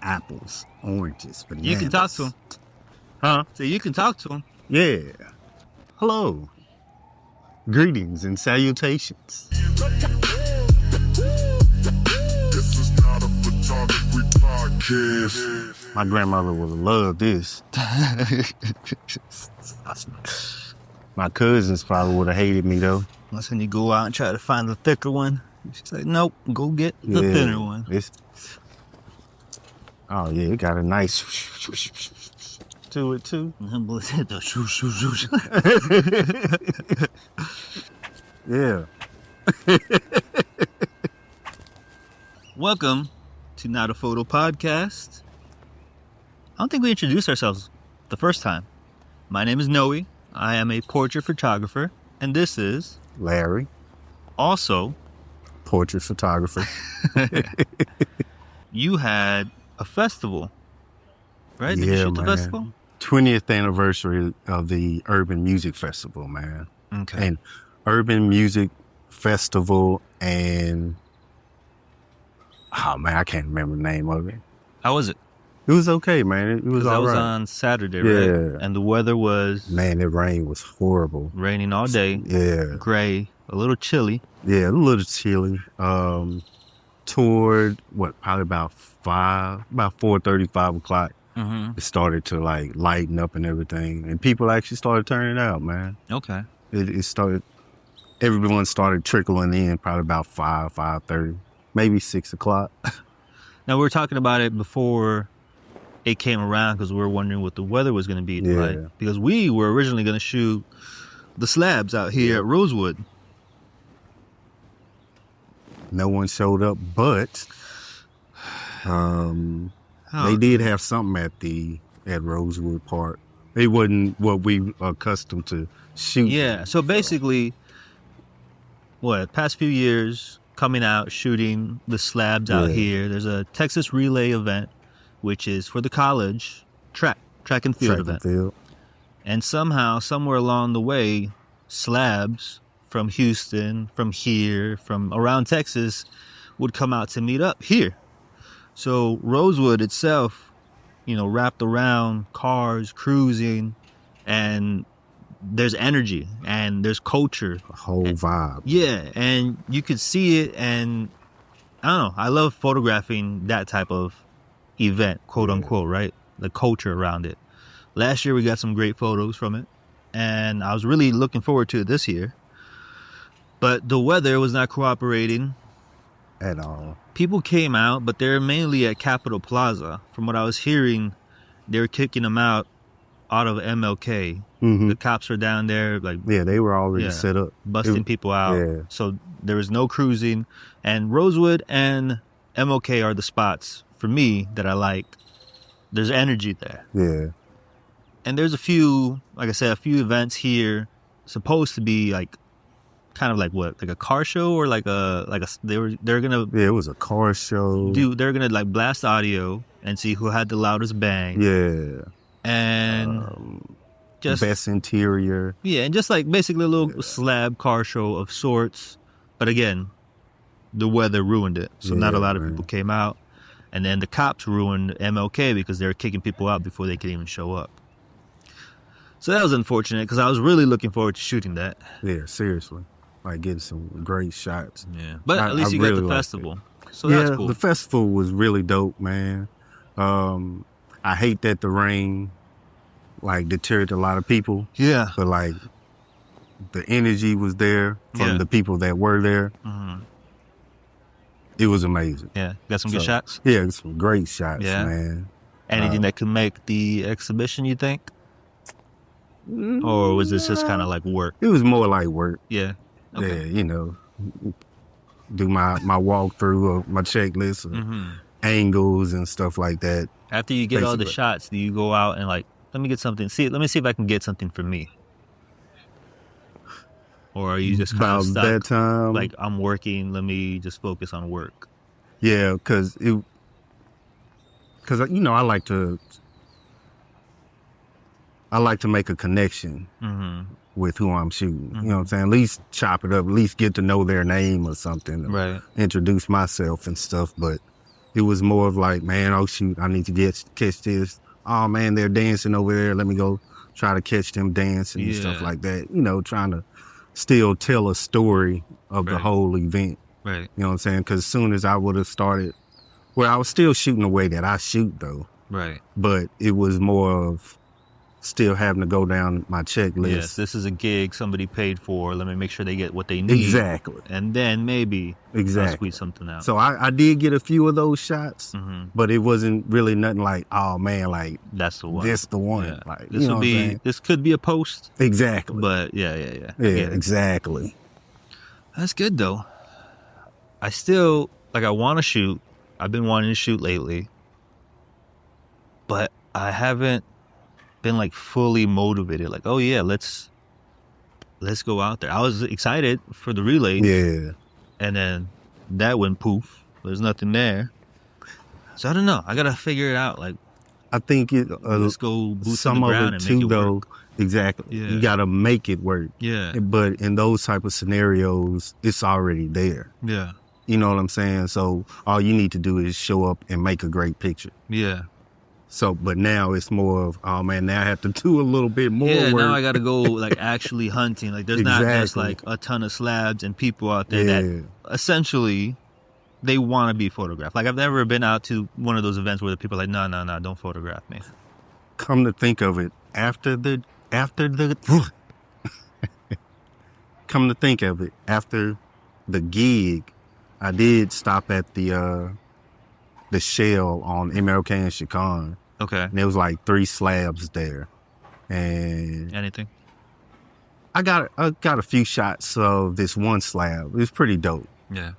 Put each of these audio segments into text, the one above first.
apples, oranges, bananas. You can talk to him. Huh? So you can talk to him. Yeah. Hello. Greetings and salutations. This is not a photography podcast. My grandmother would love this. My cousins probably would have hated me though. That's when you go out and try to find the thicker one. She's like, nope, go get the thinner one. Oh yeah, it got a nice to it too. Yeah. Welcome to Not a Photo Podcast. I don't think we introduced ourselves the first time. My name is Noe. I am a portrait photographer, and this is Larry, also portrait photographer. You had a festival, right? Did you shoot the festival? 20th anniversary of the Urban Music Festival, man. Okay. And Urban Music Festival and oh man, I can't remember the name of it. How was it? It was okay, man. It was all That was right. on Saturday, Yeah. right? And the weather was Man, the rain was horrible. raining all day, Yeah. gray, a little chilly. Yeah, a little chilly. Toward probably about 4:30, 5 o'clock. Mm-hmm. It started to like lighten up and everything, and people actually started turning out, man. Okay. It started. Everyone started trickling in probably about 5:30, maybe 6 o'clock. Now, we were talking about it before it came around because we were wondering what the weather was going to be like. Because we were originally going to shoot the slabs out here at Rosewood. No one showed up, but they did have something at Rosewood Park. It wasn't what we accustomed to shoot. Yeah, so basically, past few years, coming out, shooting the slabs out here. There's a Texas relay event, which is for the college track and field event. And somehow, somewhere along the way, slabs from Houston, from here, from around Texas, would come out to meet up here. So Rosewood itself, wrapped around cars, cruising, and there's energy and there's culture. A whole vibe. Yeah, and you could see it, and I don't know, I love photographing that type of event, quote unquote, right? The culture around it. Last year we got some great photos from it, and I was really looking forward to it this year. But the weather was not cooperating At all. People came out, but they're mainly at Capitol Plaza. From what I was hearing, they were kicking them out of MLK. Mm-hmm. The cops were down there, they were already set up, busting people out. Yeah. So there was no cruising. And Rosewood and MLK are the spots for me that I like. There's energy there. Yeah. And there's a few events here supposed to be kind of like a car show or they're gonna it was a car show. They're gonna blast audio and see who had the loudest bang. Yeah. And just best interior. Yeah, and just basically a little slab car show of sorts. But again, the weather ruined it. So not a lot of people came out. And then the cops ruined MLK because they were kicking people out before they could even show up. So that was unfortunate because I was really looking forward to shooting that. Yeah, seriously. Getting some great shots. Yeah. But at least you got the festival. So that's cool. The festival was really dope, man. I hate that the rain deterred a lot of people. Yeah. But the energy was there from the people that were there. Mm-hmm. It was amazing. Yeah. Got some good shots? Yeah, some great shots, man. Anything that could make the exhibition, you think? Or was this just kind of work? It was more like work. Yeah. Okay. Yeah, do my walkthrough of my checklist of angles and stuff like that. After you get all the shots, do you go out and let me get something? Let me see if I can get something for me. Or are you just kind of stuck? That time, I'm working. Let me just focus on work. Yeah, because I like to make a connection with who I'm shooting. You know what I'm saying? At least chop it up. At least get to know their name or something. Right. Introduce myself and stuff. But It was more of like, man, oh shoot, I need to catch this. Oh man, they're dancing over there. Let me go try to catch them dancing and stuff like that. You know, trying to still tell a story of the whole event. Right. You know what I'm saying? Because as soon as I would have started, well, I was still shooting the way that I shoot though. Right. But it was more of still having to go down my checklist. Yes, this is a gig somebody paid for. Let me make sure they get what they need. Exactly. And then maybe I'll squeeze something out. So I did get a few of those shots, but it wasn't really nothing like, oh man, like that's the one. This the one. Yeah. Like this will be. This could be a post. Exactly. But yeah. Yeah, exactly. That's good though. I still I want to shoot. I've been wanting to shoot lately, but I haven't been like fully motivated. Like, oh yeah, let's go out there. I was excited for the relay. Yeah. And then that went poof. There's nothing there. So I don't know. I gotta figure it out. Like, I think let's go boots some on the ground of it and make too, it though. work. Exactly. Yeah. You gotta make it work. Yeah. But in those type of scenarios, it's already there. Yeah. You know what I'm saying? So all you need to do is show up and make a great picture. Yeah. So, but now it's more of, oh man, now I have to do a little bit more work. Now I got to go like actually hunting. Like there's not just like a ton of slabs and people out there that essentially they want to be photographed. Like I've never been out to one of those events where the people are like, no, don't photograph me. Come to think of it, after the come to think of it, after the gig, I did stop at the Shell on MLK and Chicon. Okay. And there was like 3 slabs there. And anything? I got a few shots of this one slab. It was pretty dope. Yeah.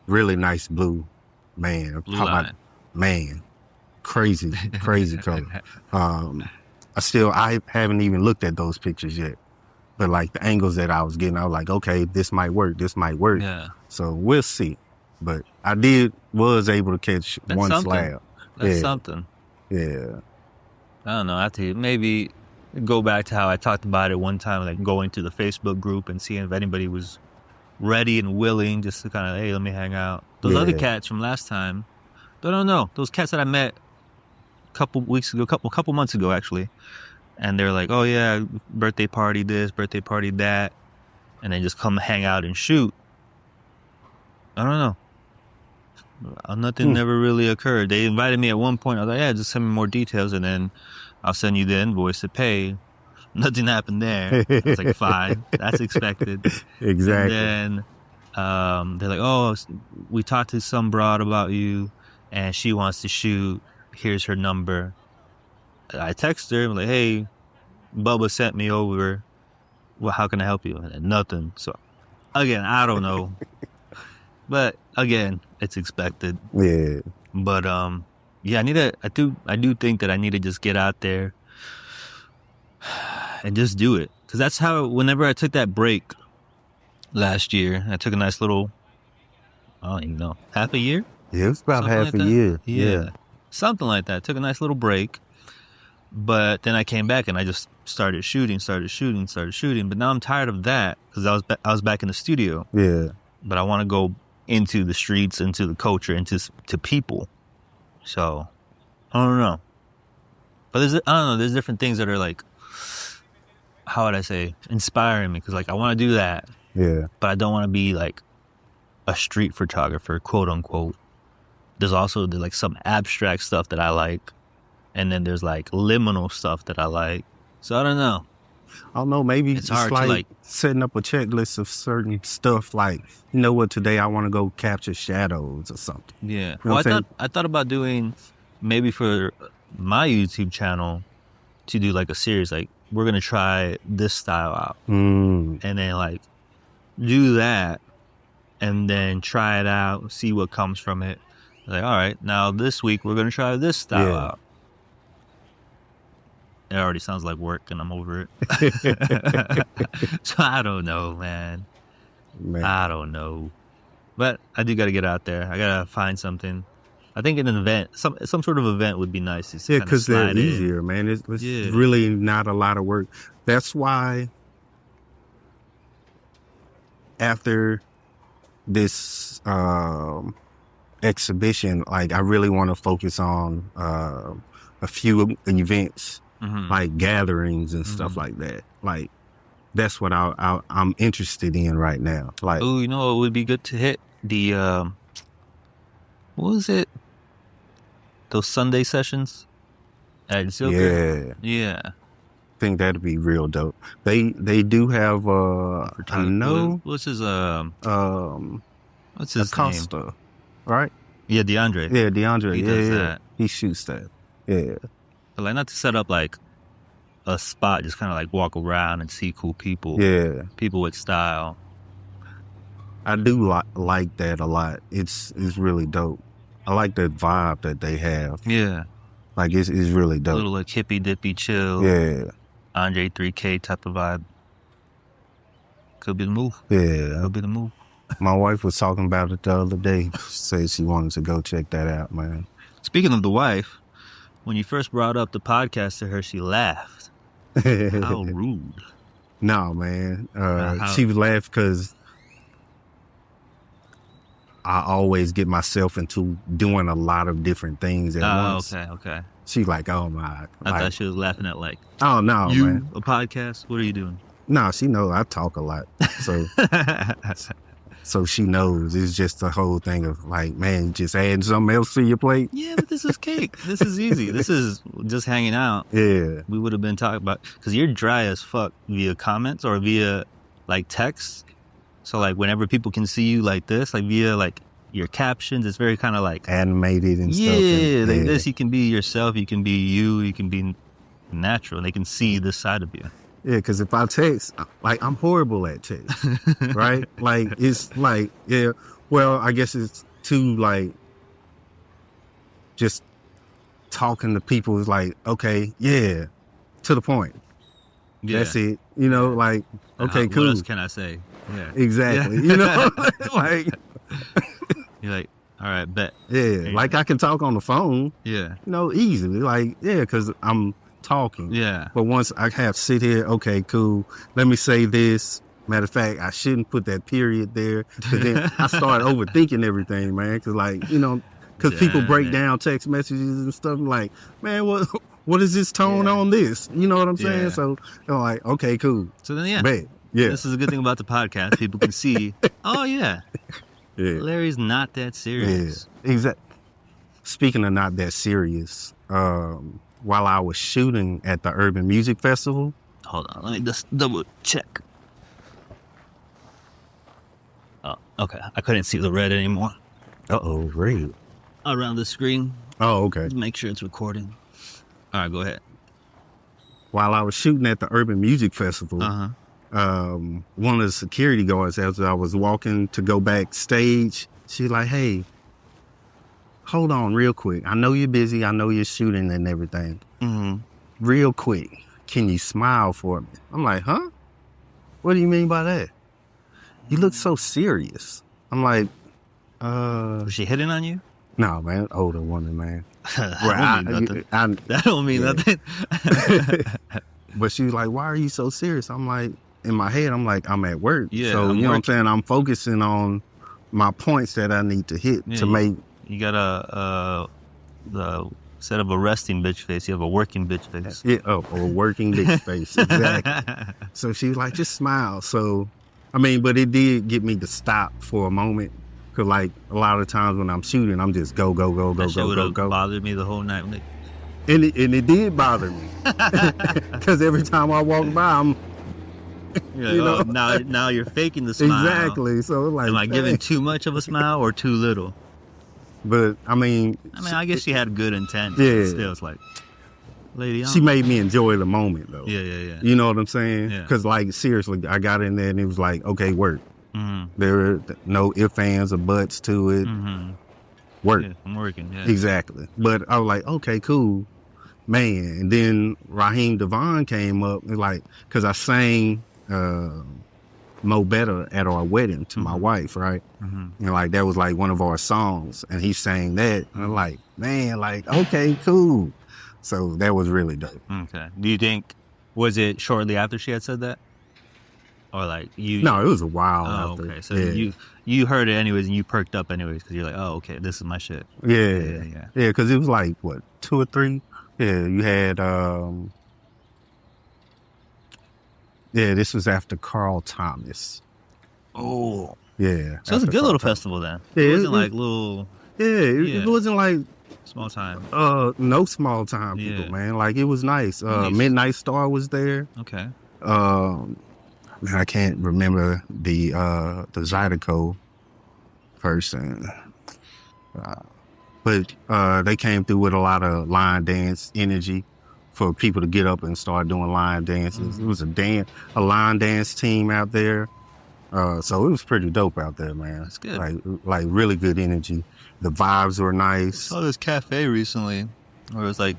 Really nice blue. Man. Blue line. Man. Crazy color. I haven't even looked at those pictures yet. But like the angles that I was getting, I was like, okay, this might work. Yeah. So we'll see. But I was able to catch one slab. That's something. Yeah. I don't know. I have to maybe go back to how I talked about it one time, like going to the Facebook group and seeing if anybody was ready and willing just to kind of, hey, let me hang out. Those other cats from last time, I don't know. Those cats that I met a couple months ago, actually. And they're like, oh yeah, birthday party this, birthday party that. And then just come hang out and shoot. I don't know. Nothing never really occurred. They invited me at one point. I was like, yeah, just send me more details and then I'll send you the invoice to pay. Nothing happened there. I was like, fine. That's expected. Exactly. And then they're like, oh, we talked to some broad about you and she wants to shoot. Here's her number. I text her. I'm like, hey, Bubba sent me over. Well, how can I help you? And nothing. So, again, I don't know. But again, it's expected. Yeah. But yeah, I do think that I need to just get out there and just do it. Because that's how, whenever I took that break last year, I took a nice little, I don't even know, half a year? Yeah, it was about Something half like a that? year. Yeah. Something like that. Took a nice little break. But then I came back and I just started shooting. But now I'm tired of that because I was back in the studio. Yeah. But I want to go into the streets, into the culture, into people. So I don't know. But there's different things that are like, how would I say, inspiring me, because like I want to do that. Yeah. But I don't want to be like a street photographer, quote unquote. There's also like some abstract stuff that I like. And then there's like liminal stuff that I like. So I don't know. I don't know, maybe It's hard to, like like- setting up a checklist of certain stuff, like, you know what, today I want to go capture shadows or something. Yeah. You know Well, what I'm I thought about doing maybe for my YouTube channel to do like a series, like we're going to try this style out and then like do that and then try it out, see what comes from it. Like, all right, now this week we're going to try this style out. It already sounds like work and I'm over it. So I don't know, man. I don't know. But I do got to get out there. I got to find something. I think an event, some sort of event would be nice. Yeah, because they're easier, man. It's really not a lot of work. That's why after this exhibition, like I really want to focus on a few events, like gatherings and stuff like that. Like that's what I'm interested in right now. Like, oh, you know, it would be good to hit the what was it? Those Sunday sessions at Zilker. Yeah. I think that'd be real dope. They do have I know what's his Acosta, name? Right? Yeah, DeAndre. Yeah, DeAndre. He does that. He shoots that. Yeah. But like not to set up like a spot, just kind of like walk around and see cool people. Yeah. People with style. I do like that a lot. It's really dope. I like the vibe that they have. Yeah. Like it's really dope. A little like hippy dippy chill. Yeah. Andre 3K type of vibe. Could be the move. Yeah. Could be the move. My wife was talking about it the other day. She said she wanted to go check that out, man. Speaking of the wife, when you first brought up the podcast to her, she laughed. How rude. No, man. She would laugh because I always get myself into doing a lot of different things at once. Okay. She's like, oh, my. I thought she was laughing at like, oh, no, man. A podcast? What are you doing? No, she knows I talk a lot. So so she knows. It's just the whole thing of like, man, just adding something else to your plate. Yeah, but this is cake. This is easy. This is just hanging out. Yeah. We would have been talking about, because you're dry as fuck via comments or via like text. So like whenever people can see you like this, like via like your captions, it's very kind of like animated and stuff. Yeah, like this, you can be yourself, you can be you, you can be natural. They can see this side of you. Yeah, because if I text, like, I'm horrible at text, right? Like, it's like, yeah, well, I guess it's too, like, just talking to people is like, okay, yeah, to the point. Yeah. That's it. You know, like, okay, cool. What else can I say? Yeah. Exactly. Yeah. You know, like. You're like, all right, bet. Yeah, like I can talk on the phone. Yeah. You know, easily. Like, yeah, because I'm talking. Yeah. But once I have sit here, okay, cool. Let me say this. Matter of fact, I shouldn't put that period there. Because then I start overthinking everything, man. Because, like, you know, because people break down text messages and stuff. Like, man, what is this tone on this? You know what I'm saying? So, I'm like, okay, cool. So then, yeah. Man, yeah. This is a good thing about the podcast. People can see, oh, yeah. Yeah. Larry's not that serious. Yeah, exactly. Speaking of not that serious, while I was shooting at the Urban Music Festival. Hold on, let me just double check. Oh, okay. I couldn't see the red anymore. Uh-oh, red. Around the screen. Oh, okay. Just make sure it's recording. All right, go ahead. While I was shooting at the Urban Music Festival, one of the security guards, as I was walking to go backstage, she's like, hey, hold on real quick. I know you're busy. I know you're shooting and everything. Mm-hmm. Real quick, can you smile for me? I'm like, huh? What do you mean by that? You look so serious. I'm like, Was she hitting on you? No, man. Older woman, man. That don't mean nothing. But she was like, why are you so serious? I'm like, in my head, I'm like, I'm at work. Yeah, so, you know what I'm saying? I'm focusing on my points that I need to hit to make. You got instead of a resting bitch face, you have a working bitch face. Yeah, a working bitch face. Exactly. So she was like, just smile. So, I mean, but it did get me to stop for a moment. Because, like, a lot of times when I'm shooting, I'm just go. That would have bothered me the whole night. And it did bother me. Because every time I walk by, I'm... you know, now you're faking the smile. Exactly. So, like... Am I giving too much of a smile or too little? But, I mean... I guess she had good intent. Yeah. Still, it's like... Lady, she made me enjoy the moment, though. Yeah. You know what I'm saying? Yeah. Because, like, seriously, I got in there and it was like, okay, work. Mm-hmm. There were no ifs, ands, or buts to it. Mm-hmm. Work. Yeah, I'm working, yeah. Exactly. But I was like, okay, cool. Man. And then Raheem Devon came up, and like, because I sang Mo Better at our wedding to my wife, right? Mm-hmm. And, like, that was, like, one of our songs. And he sang that. And I'm like, man, like, okay, cool. So that was really dope. Okay. Do you think, was it shortly after she had said that? Or like you? No, it was a while after. Okay. So you heard it anyways, and you perked up anyways because you're like, oh, okay, this is my shit. Yeah. Because it was like what 2 or 3. Yeah, you had. This was after Carl Thomas. Oh. Yeah. So it was a good little festival then. Yeah, it wasn't like little. It wasn't like small time. No small time people, man. Like it was nice. Midnight Star was there. Okay. I can't remember the Zydeco person, but they came through with a lot of line dance energy for people to get up and start doing line dances. It was a line dance team out there. So it was pretty dope out there, man. That's good. Like really good energy. The vibes were nice. I saw this cafe recently where it was like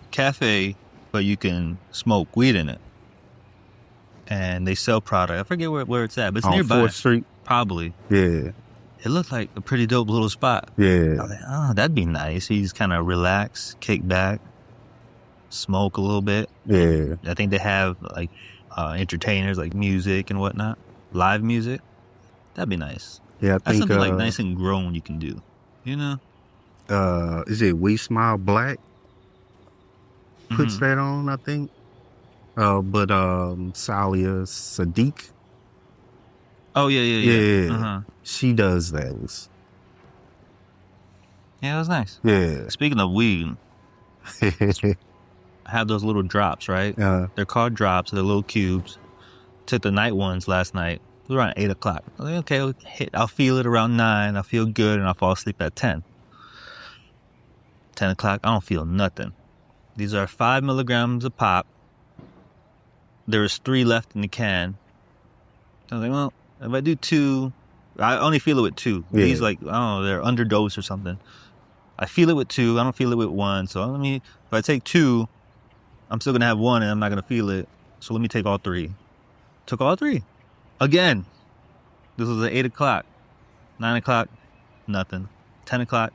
cafe, but you can smoke weed in it. And they sell product. I forget where it's at, but it's on nearby. 4th Street? Probably. Yeah. It looked like a pretty dope little spot. Yeah. I was like, oh, that'd be nice. You just kind of relax, kick back, smoke a little bit. Yeah. I think they have like entertainers, like music and whatnot. Live music. That'd be nice. Yeah, That's something like nice and grown you can do. You know? Is it We Smile Black? Puts that on, I think. But Salia Sadiq. Oh yeah. She does those. Yeah, that was nice. Yeah. Speaking of weed, I have those little drops, right? They're called drops. They're little cubes. Took the night ones last night. It was around 8 o'clock. I was like, okay, I'll feel it around 9. I'll feel good, and I'll fall asleep at 10. 10 o'clock, I don't feel nothing. These are 5 milligrams a pop. There was 3 left in the can. I was like, well, if I do 2, I only feel it with 2. Yeah. These, like, I don't know, they're underdosed or something. I feel it with 2. I don't feel it with 1. So if I take 2, I'm still going to have 1 and I'm not going to feel it. So let me take all 3. Took all 3. Again. This was at 8 o'clock. 9 o'clock, nothing. 10 o'clock,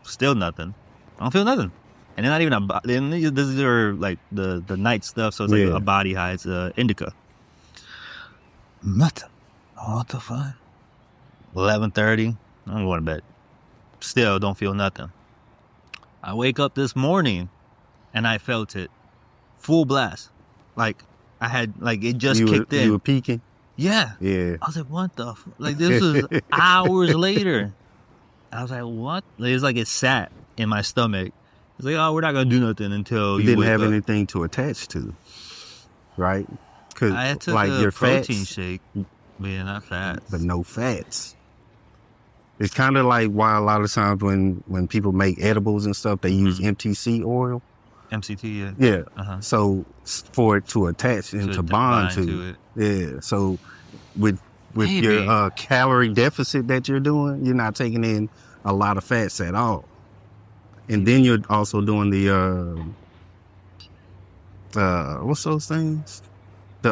still nothing. I don't feel nothing. And they're not even these are like the night stuff, so it's like a body high. It's indica. Nothing. What the fuck? 11:30. I'm going to bed. Still don't feel nothing. I wake up this morning and I felt it. Full blast. Like I had it just kicked in. You were peaking? Yeah. Yeah. I was like, what the like this was hours later. I was like, what? It's like it sat in my stomach. It's like, oh, we're not gonna do nothing until you didn't have anything to attach to, right? Because I took like a your protein fats, shake, but yeah, not fats, but no fats. It's kind of like why a lot of times when people make edibles and stuff, they use MTC oil. MCT, yeah. Yeah. Uh-huh. So for it to attach and to bond to it. Yeah. So with your calorie deficit that you're doing, you're not taking in a lot of fats at all. And then you're also doing the what's those things? The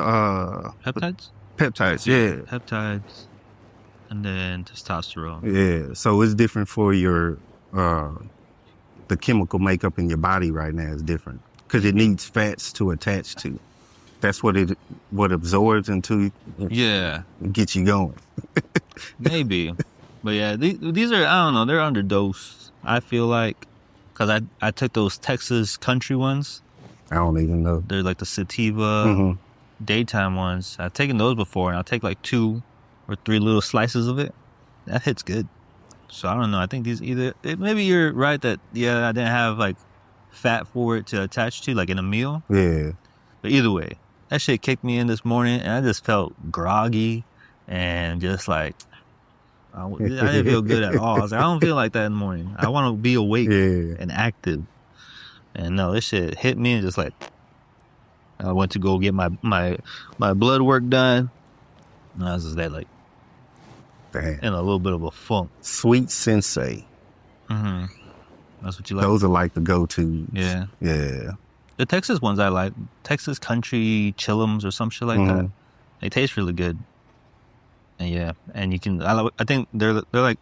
peptides? Peptides, yeah. Peptides. And then testosterone. Yeah. So it's different for your the chemical makeup in your body right now is different. Because it needs fats to attach to. That's what absorbs into get you going. Maybe. But yeah, these are, I don't know, they're underdosed. I feel like, because I took those Texas country ones. I don't even know. They're like the sativa daytime ones. I've taken those before, and I'll take like 2 or 3 little slices of it. That hits good. So I don't know. I think these maybe you're right that, I didn't have like fat for it to attach to, like in a meal. Yeah. But either way, that shit kicked me in this morning, and I just felt groggy and just like, I didn't feel good at all. I was like, I don't feel like that in the morning. I want to be awake and active. And no, this shit hit me and just like, I went to go get my blood work done. And I was just there like, damn. In a little bit of a funk. Sweet Sensei. Mm-hmm. That's what you like? Those are like the go-tos. Yeah. Yeah. The Texas ones I like. Texas Country Chillums or some shit like that. They taste really good. And and you can, I think they're like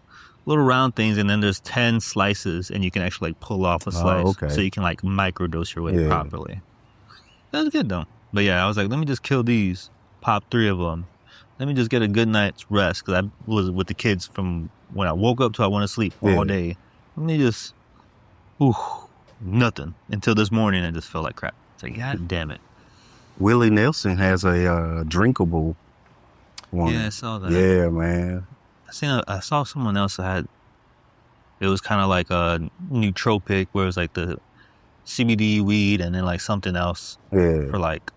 little round things, and then there's 10 slices, and you can actually like pull off a slice. Okay. So you can like microdose your way properly. That's good though. But yeah, I was like, let me just kill these, pop 3 of them, let me just get a good night's rest, because I was with the kids from when I woke up till I went to sleep all day. Let me just, nothing until this morning. I just felt like crap. It's like, God damn it. Willie Nelson has a drinkable one. Yeah, I saw that. Yeah, man. I saw someone else that had. It was kind of like a nootropic, where it was like the CBD weed and then like something else for like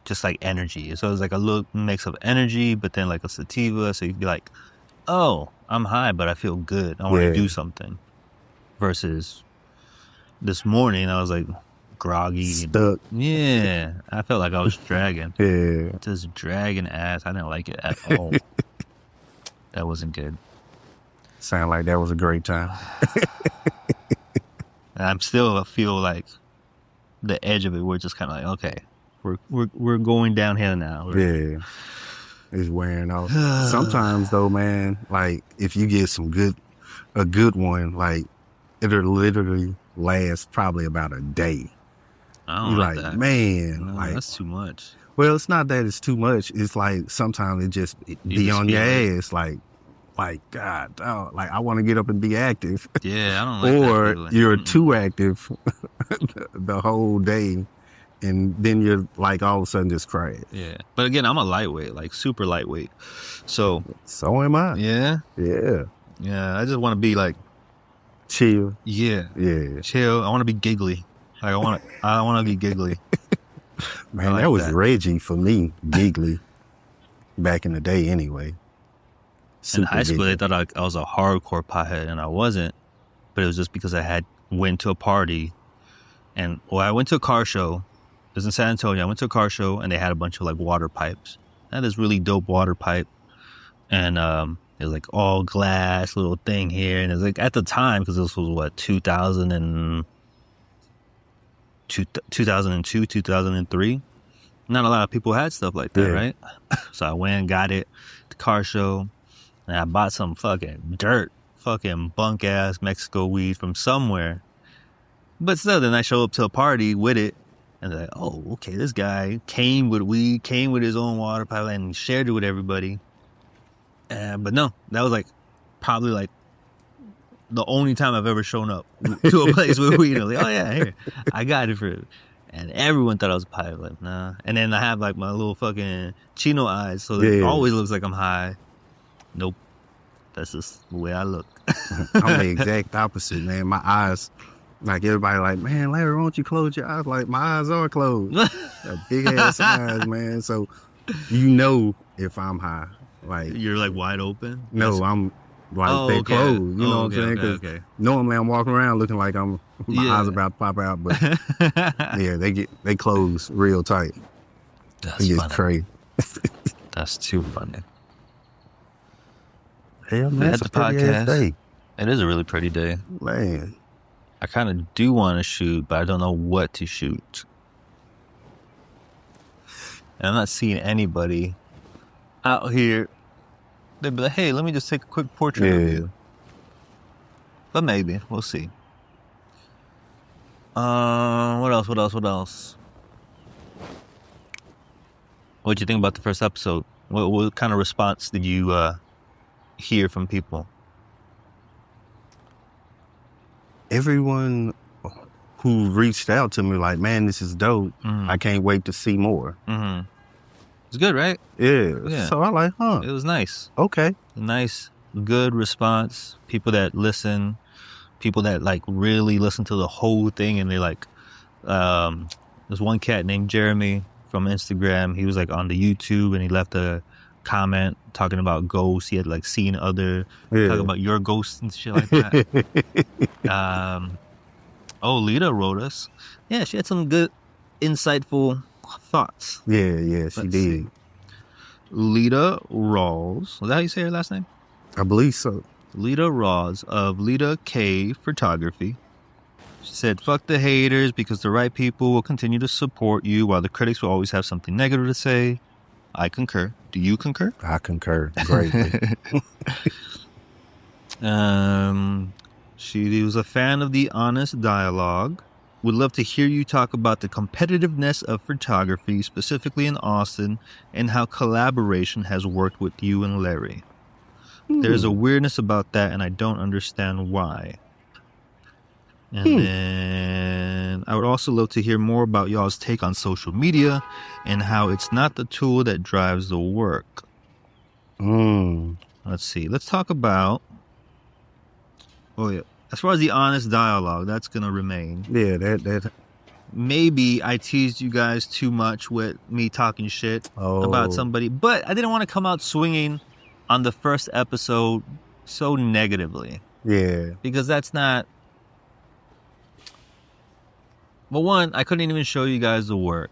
just like energy. So it was like a little mix of energy, but then like a sativa. So you'd be like, oh, I'm high, but I feel good. I want to do something. Versus this morning, I was like groggy. Stuck. Yeah. I felt like I was dragging. Yeah. Just dragging ass. I didn't like it at all. That wasn't good. Sound like that was a great time. I'm still feel like the edge of it. We're just kind of like, okay, we're going downhill now. It's wearing off. Sometimes though, man, like if you get a good one, like it'll literally last probably about a day. I don't like that. Man, no, like that's too much. Well, it's not that it's too much. It's like sometimes it just be on your ass, like God, like I want to get up and be active. Yeah, I don't like or that you're too active the whole day, and then you're like all of a sudden just crash. Yeah, but again, I'm a lightweight, like super lightweight. So am I. Yeah. I just want to be like chill. Yeah, chill. I want to be giggly. Like I want to be giggly. Man, that was Reggie for me, giggly. Back in the day, anyway. In high school, they thought I was a hardcore pothead, and I wasn't. But it was just because I went to a party, and I went to a car show. It was in San Antonio. I went to a car show, and they had a bunch of like water pipes. I had this really dope water pipe, and it was like all glass, little thing here, and it was like at the time, because this was 2002, 2003. Not a lot of people had stuff like that, right? So I went and got it at the car show. And I bought some fucking fucking bunk ass Mexico weed from somewhere. But still, then I show up to a party with it, and they're like, oh, okay, this guy came with weed, came with his own water pipe, and shared it with everybody. But no, that was like probably like the only time I've ever shown up to a place with weed. I was like, oh yeah, here, I got it for you. And everyone thought I was a pirate. Like, nah. And then I have like my little fucking chino eyes, so it always looks like I'm high. Nope. That's just the way I look. I'm the exact opposite, man. My eyes, like everybody like, man, Larry, why don't you close your eyes? Like, my eyes are closed. Big ass eyes, man. So you know if I'm high. Like you're like wide open? No, I'm like they closed. You know what I'm saying? Because normally I'm walking around looking like my eyes about to pop out, but they close real tight. That's funny. Crazy. That's too funny. Hell, man, that's a podcast. Day. It is a really pretty day. Man. I kind of do want to shoot, but I don't know what to shoot. And I'm not seeing anybody out here. They'd be like, hey, let me just take a quick portrait of you. But maybe. We'll see. What else? What'd you think about the first episode? What kind of response did you hear from people? Everyone who reached out to me like, man, this is dope. I can't wait to see more. It's good, right? Yeah. So I like, It was nice. Okay. Nice, good response. People that listen, people that like really listen to the whole thing, and they like, there's one cat named Jeremy from Instagram. He was like on the YouTube, and he left a comment talking about ghosts. He had like seen talking about your ghosts and shit like that. Lita wrote us. Yeah, she had some good, insightful thoughts. Yeah, she did. Lita Rawls. Was that how you say her last name? I believe so. Lita Rawls of Lita K Photography. She said, fuck the haters, because the right people will continue to support you, while the critics will always have something negative to say. I concur. Do you concur? I concur greatly. She was a fan of the honest dialogue. would love to hear you talk about the competitiveness of photography, specifically in Austin, and how collaboration has worked with you and Larry. There's a weirdness about that, and I don't understand why. And then I would also love to hear more about y'all's take on social media and how it's not the tool that drives the work. Let's see. Let's talk about... Oh, yeah. As far as the honest dialogue, that's going to remain. Yeah, that... Maybe I teased you guys too much with me talking shit about somebody, but I didn't want to come out swinging on the first episode so negatively. Yeah. Because that's not... Well, one, I couldn't even show you guys the work.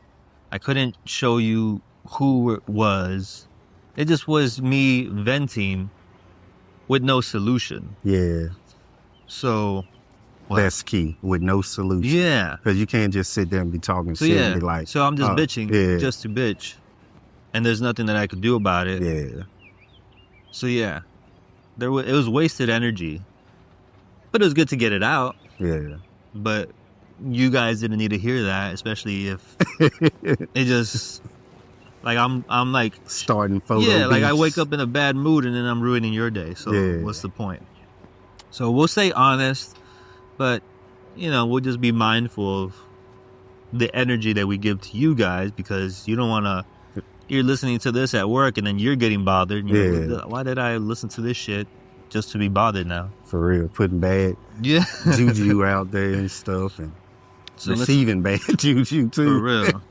I couldn't show you who it was. It just was me venting with no solution. Yeah. So... That's key, with no solution. Yeah. Because you can't just sit there and be talking shit and be like... So I'm just bitching just to bitch. And there's nothing that I could do about it. Yeah. So yeah. It was wasted energy. But it was good to get it out. Yeah. But you guys didn't need to hear that, especially if it just... Like, I'm like... Starting photo Yeah, like beats. I wake up in a bad mood and then I'm ruining your day. So what's the point? So we'll stay honest. But, we'll just be mindful of the energy that we give to you guys, because you don't want to... You're listening to this at work and then you're getting bothered. Why did I listen to this shit just to be bothered now? For real. Putting bad juju out there and stuff, and receiving bad juju too. For real.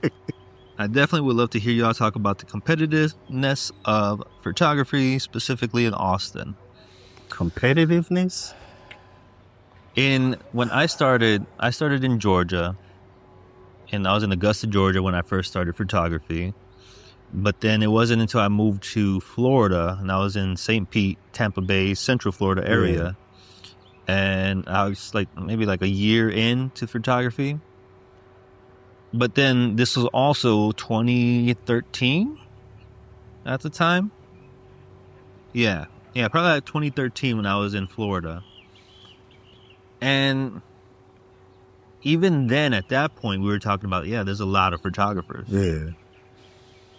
I definitely would love to hear y'all talk about the competitiveness of photography, specifically in Austin. Competitiveness? When I started in Georgia, and I was in Augusta, Georgia when I first started photography. But then it wasn't until I moved to Florida, and I was in St. Pete, Tampa Bay, Central Florida area. Yeah. And I was maybe a year into photography. But then this was also 2013 at the time. Yeah, probably 2013 when I was in Florida. And even then, at that point, we were talking about, there's a lot of photographers. Yeah.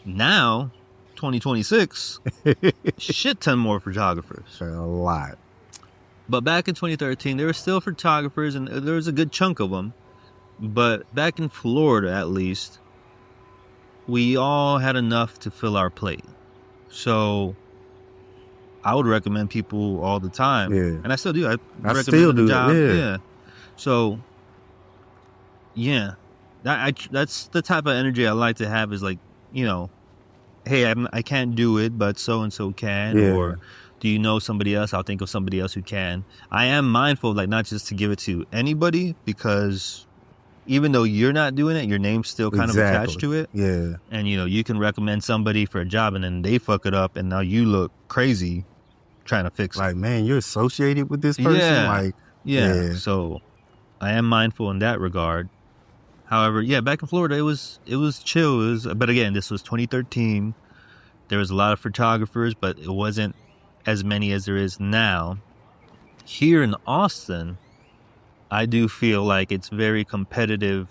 Now, 2026, shit ton more photographers. A lot. But back in 2013, there were still photographers, and there was a good chunk of them. But back in Florida, at least, we all had enough to fill our plate. So... I would recommend people all the time. Yeah. And I still do. I recommend still do job. it. Yeah. So, that's the type of energy I like to have, is hey, I can't do it, but so-and-so can. Yeah. Or do you know somebody else? I'll think of somebody else who can. I am mindful, not just to give it to anybody, because even though you're not doing it, your name's still kind of attached to it. Yeah. And, you can recommend somebody for a job and then they fuck it up and now you look crazy trying to fix it. Man, you're associated with this person? Yeah. So I am mindful in that regard. However, back in Florida, it was chill. But again, this was 2013. There was a lot of photographers, but it wasn't as many as there is now. Here in Austin, I do feel like it's very competitive.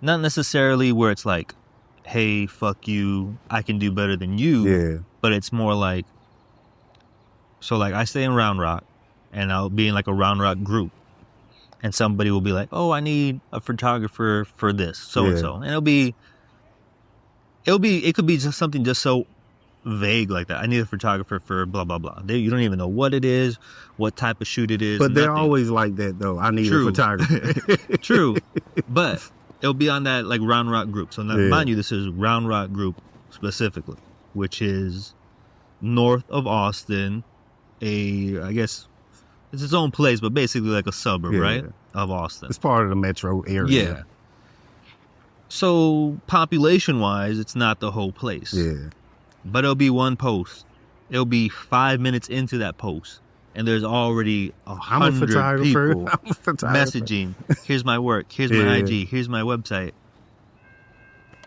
Not necessarily where it's like, hey, fuck you, I can do better than you. Yeah. But it's more like, I stay in Round Rock, and I'll be in a Round Rock group. And somebody will be like, oh, I need a photographer for this, so-and-so. And it could be just something just so vague like that. I need a photographer for blah, blah, blah. You don't even know what it is, what type of shoot it is. But they're always like that, though. I need a photographer. True. But it'll be on that Round Rock group. So now, mind you, this is Round Rock group specifically, which is north of Austin. I guess it's its own place, but basically a suburb, right? Of Austin. It's part of the metro area. Yeah. So population-wise, it's not the whole place. Yeah. But it'll be one post. It'll be 5 minutes into that post, and there's already 100 people messaging. Here's my work. Here's my IG. Here's my website.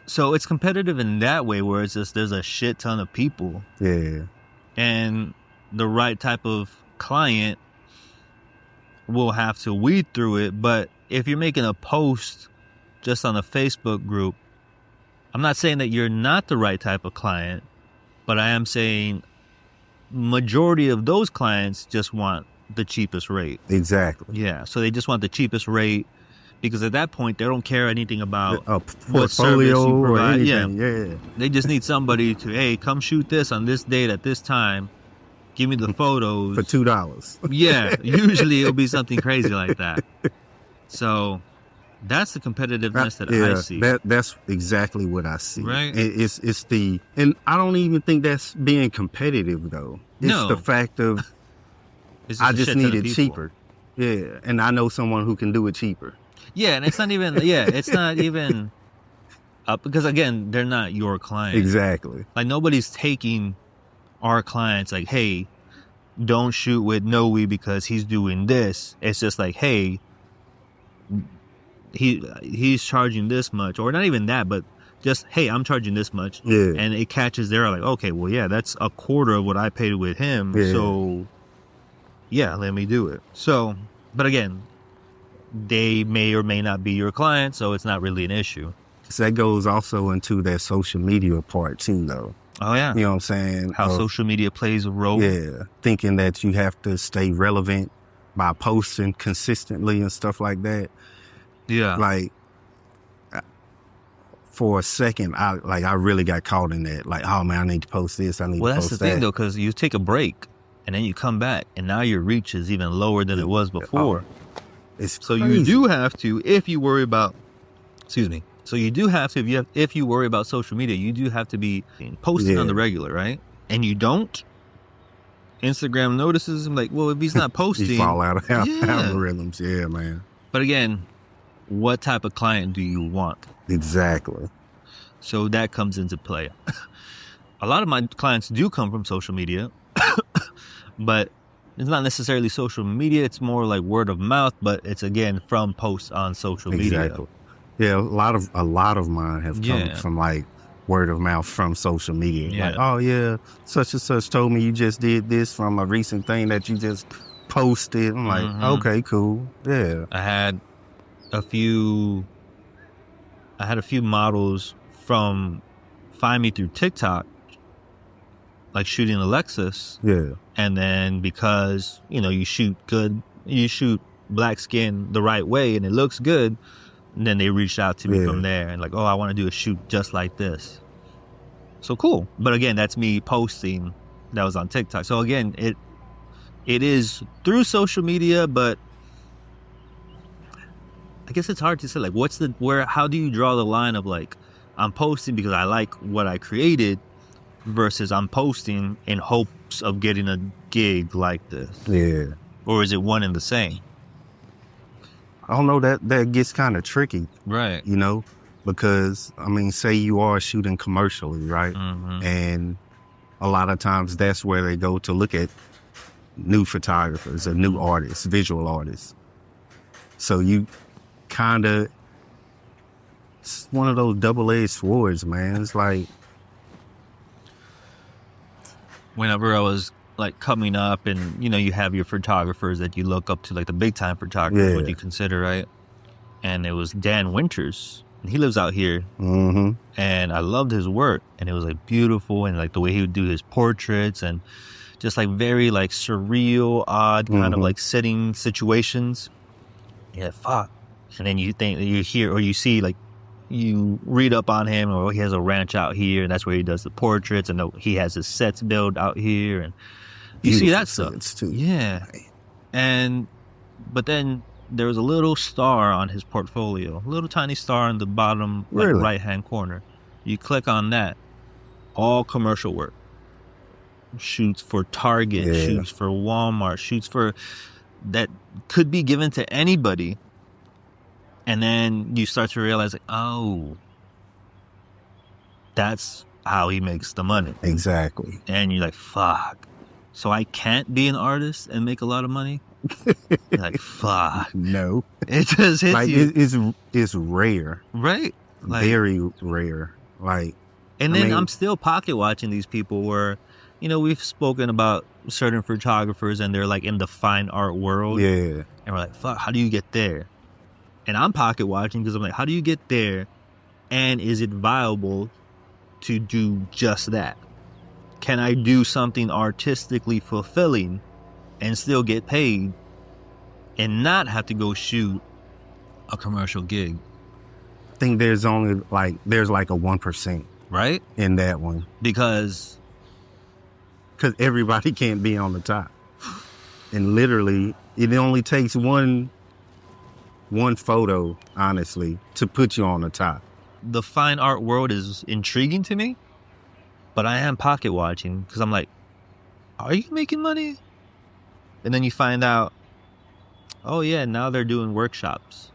So it's competitive in that way, where it's just there's a shit ton of people. Yeah. And the right type of client will have to weed through it, but if you're making a post just on a Facebook group, I'm not saying that you're not the right type of client, but I am saying majority of those clients just want the cheapest rate. Exactly. Yeah, so they just want the cheapest rate because at that point they don't care anything about a what service you portfolio or provide. anything. Yeah. They just need somebody to, hey, come shoot this on this date at this time. Give me the photos for $2. Yeah, usually it'll be something crazy like that. So that's the competitiveness that I see. That's exactly what I see. Right. And I don't even think that's being competitive though. It's the fact of I just need it cheaper. Yeah, and I know someone who can do it cheaper. Yeah, and it's not even. Yeah, it's not even. Because again, they're not your client. Exactly. Like nobody's taking our clients like, hey, don't shoot with Noe because he's doing this. It's just like, hey, he's charging this much, or not even that, but just, hey, I'm charging this much. Yeah. And it catches there like, okay, well, yeah, that's a quarter of what I paid with him. Yeah. So yeah, let me do it. So, but again, they may or may not be your client, so it's not really an issue. So that goes also into that social media part too, though. Oh, yeah. You know what I'm saying? How social media plays a role. Yeah. Thinking that you have to stay relevant by posting consistently and stuff like that. Yeah. Like, for a second, I really got caught in that. Like, oh, man, I need to post this. I need to post that. Well, that's the thing, though, because you take a break and then you come back and now your reach is even lower than it was before. It's so crazy. You do have to, if you worry about, so you do have to, if you worry about social media, you do have to be posting on the regular, right? And you don't, Instagram notices him like, well, if he's not posting. You fall out of algorithms. Yeah, man. But again, what type of client do you want? Exactly. So that comes into play. A lot of my clients do come from social media, but it's not necessarily social media. It's more like word of mouth, but it's again from posts on social media. Exactly. Yeah, a lot of mine have come from like word of mouth from social media. Yeah. Like, oh yeah, such and such told me you just did this from a recent thing that you just posted. I'm like, okay, cool. Yeah. I had a few models from find me through TikTok, like shooting a Lexus. Yeah. And then because, you shoot black skin the right way and it looks good, and then they reached out to me from there and like, oh, I want to do a shoot just like this. So cool. But again, that's me posting that was on TikTok. So again, it is through social media, but I guess it's hard to say like how do you draw the line of like I'm posting because I like what I created versus I'm posting in hopes of getting a gig like this. Yeah. Or is it one and the same? I don't know, that gets kind of tricky. Right. Because, I mean, say you are shooting commercially, right? Mm-hmm. And a lot of times that's where they go to look at new photographers or new artists, visual artists. So you kind of, it's one of those double-edged swords, man. It's like, whenever I was like coming up and, you have your photographers that you look up to, like the big time photographers, what you consider, right? And it was Dan Winters. And he lives out here. Mm-hmm. And I loved his work. And it was like beautiful. And like the way he would do his portraits and just like very like surreal, odd kind of like setting situations. Yeah, fuck. And then you think you hear or you see like, you read up on him, or he has a ranch out here, and that's where he does the portraits, and he has his sets built out here, and you see that stuff too. Yeah. But then there was a little star on his portfolio, a little tiny star in the bottom right hand corner. You click on that, all commercial work, shoots for Target, shoots for Walmart, shoots for that could be given to anybody. And then you start to realize, like, oh, that's how he makes the money. Exactly. And you're like, fuck. So I can't be an artist and make a lot of money? You're like, fuck. No. It just hits you. It's rare. Right. Like, very rare. Like, and then I'm still pocket watching these people where, we've spoken about certain photographers and they're like in the fine art world. Yeah. And we're like, fuck, how do you get there? And I'm pocket watching because I'm like, how do you get there? And is it viable to do just that? Can I do something artistically fulfilling and still get paid and not have to go shoot a commercial gig? I think there's only there's like a 1%, right, in that one, because everybody can't be on the top, and literally it only takes one photo, honestly, to put you on the top. The fine art world is intriguing to me, but I am pocket watching because I'm like, are you making money? And then you find out, oh yeah, now they're doing workshops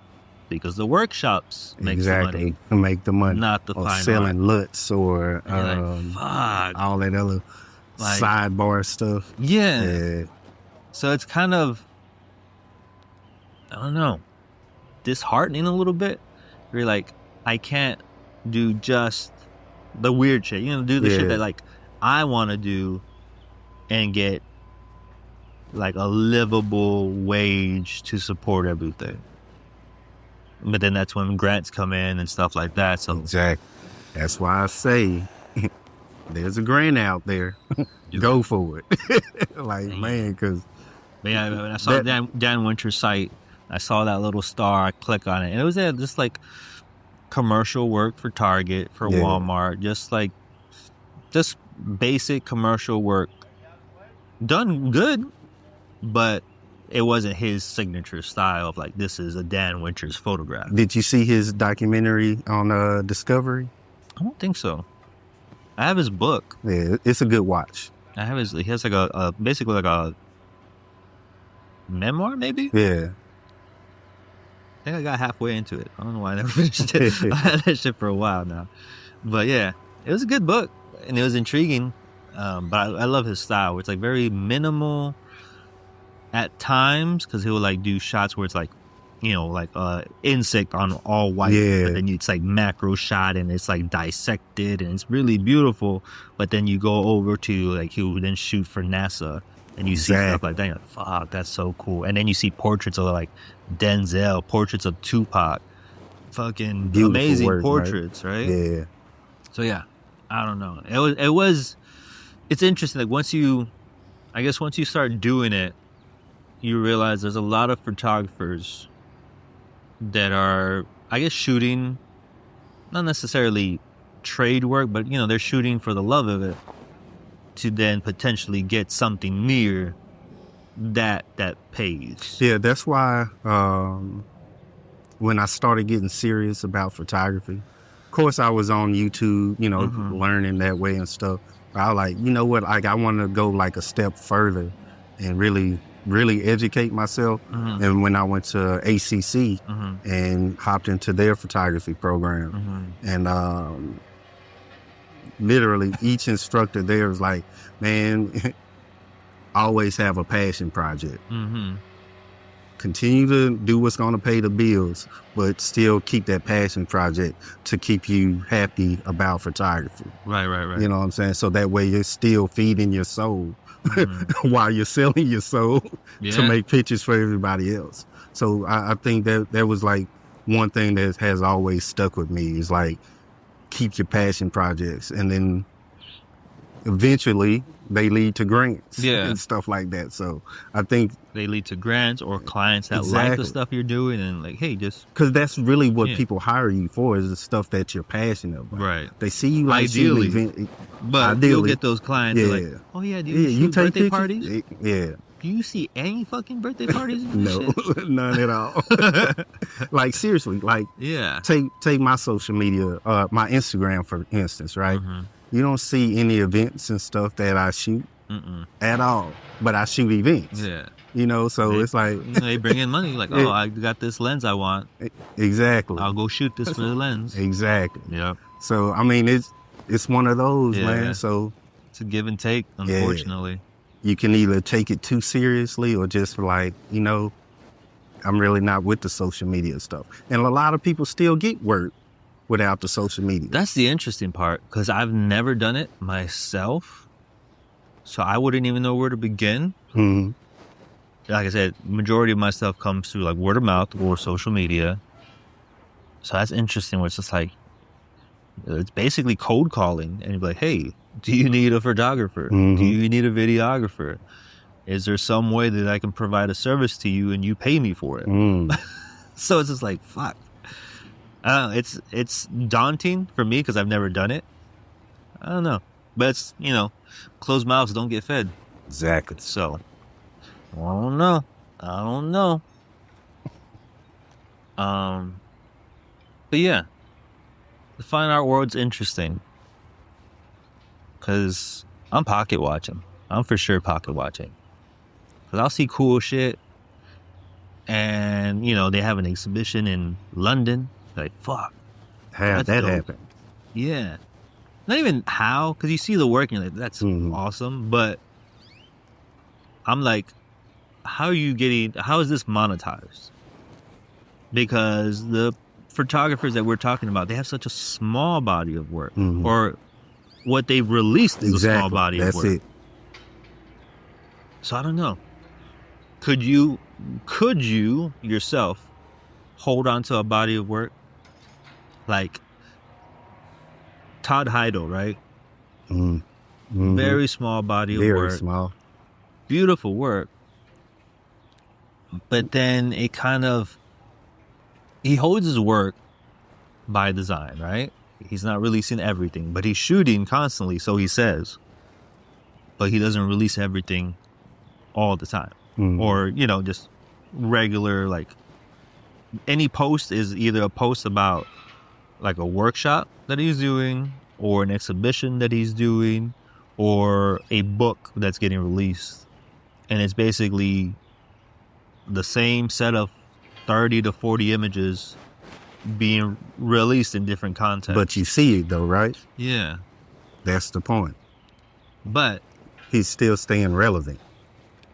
because the workshops make the money. Make the money, not the or fine selling art. LUTs or fuck, all that other sidebar stuff. Yeah. So it's kind of, I don't know, disheartening a little bit. You're like, I can't do just the weird shit. Do the shit that like I want to do and get like a livable wage to support everything. But then that's when grants come in and stuff like that. So exactly. That's why I say there's a grant out there. Go for it. Man, because when I saw Dan Winter's site, I saw that little star. I click on it, and it was just like commercial work for Target, for Walmart, just basic commercial work, done good, but it wasn't his signature style of like, this is a Dan Winters photograph. Did you see his documentary on Discovery? I don't think so. I have his book. Yeah, it's a good watch. He has like a basically like a memoir, maybe? Yeah. I think I got halfway into it. I don't know why I never finished it. I had that shit for a while now. But yeah, it was a good book and it was intriguing. But I love his style. It's like very minimal at times because he'll like do shots where it's like, like insect on all white. But then it's like macro shot and it's like dissected and it's really beautiful. But then you go over to like, he would then shoot for NASA. And you see stuff like that, you're like, fuck, that's so cool. And then you see portraits of like Denzel, portraits of Tupac, fucking beautiful amazing work, portraits, right? Yeah. So yeah, I don't know. It's interesting. Like once you start doing it, you realize there's a lot of photographers that are, I guess, shooting, not necessarily trade work, but they're shooting for the love of it, to then potentially get something near that pays. Yeah, that's why when I started getting serious about photography, of course I was on YouTube, learning that way and stuff. But I was like, you know what, like I want to go like a step further and really, really educate myself. And when I went to ACC and hopped into their photography program, and literally each instructor there was like, man, always have a passion project. Continue to do what's going to pay the bills, but still keep that passion project to keep you happy about photography. Right. You know what I'm saying? So that way you're still feeding your soul while you're selling your soul to make pictures for everybody else. So I think that was like one thing that has always stuck with me is like, keep your passion projects, and then eventually they lead to grants and stuff like that. So I think they lead to grants or clients that like the stuff you're doing and like, hey, just because that's really what people hire you for, is the stuff that you're passionate about. Right. They see you like ideally, event, but ideally, you'll get those clients that are like, oh yeah, do you shoot take birthday pictures? Parties? Yeah. Do you see any fucking birthday parties? No, none at all. Like seriously, like take my social media, my Instagram for instance, right? You don't see any events and stuff that I shoot at all, but I shoot events. Yeah. So it's like they bring in money. Like, oh, I got this lens I want. Exactly. I'll go shoot this for the lens. Exactly. Yeah. So I mean, it's one of those, man. So it's a give and take, unfortunately. You can either take it too seriously or just like, I'm really not with the social media stuff. And a lot of people still get work without the social media. That's the interesting part, because I've never done it myself. So I wouldn't even know where to begin. Mm-hmm. Like I said, majority of my stuff comes through like word of mouth or social media. So that's interesting. Where it's just like, it's basically cold calling, and you're like, hey, do you need a photographer? Mm-hmm. Do you need a videographer? Is there some way that I can provide a service to you and you pay me for it? So it's just like, fuck. It's daunting for me because I've never done it. I don't know. But it's, closed mouths don't get fed. Exactly. So, I don't know. But yeah, the fine art world's interesting. Because I'm pocket watching. I'm for sure pocket watching. Because I'll see cool shit. And, they have an exhibition in London. Like, fuck. How that happened? Yeah. Not even how, because you see the work and you're like, that's awesome. But I'm like, how is this monetized? Because the photographers that we're talking about, they have such a small body of work. Or what they've released is a small body of work. That's it. So I don't know. Could you yourself hold on to a body of work? Like Todd Heidel, right? Very small body of work. Very small. Beautiful work. But then it he holds his work by design, right? He's not releasing everything, but he's shooting constantly, so he says. But he doesn't release everything all the time. Or, just regular, like, any post is either a post about, like, a workshop that he's doing, or an exhibition that he's doing, or a book that's getting released. And it's basically the same set of 30 to 40 images being released in different contexts. But you see it, though, right? Yeah. That's the point. But he's still staying relevant.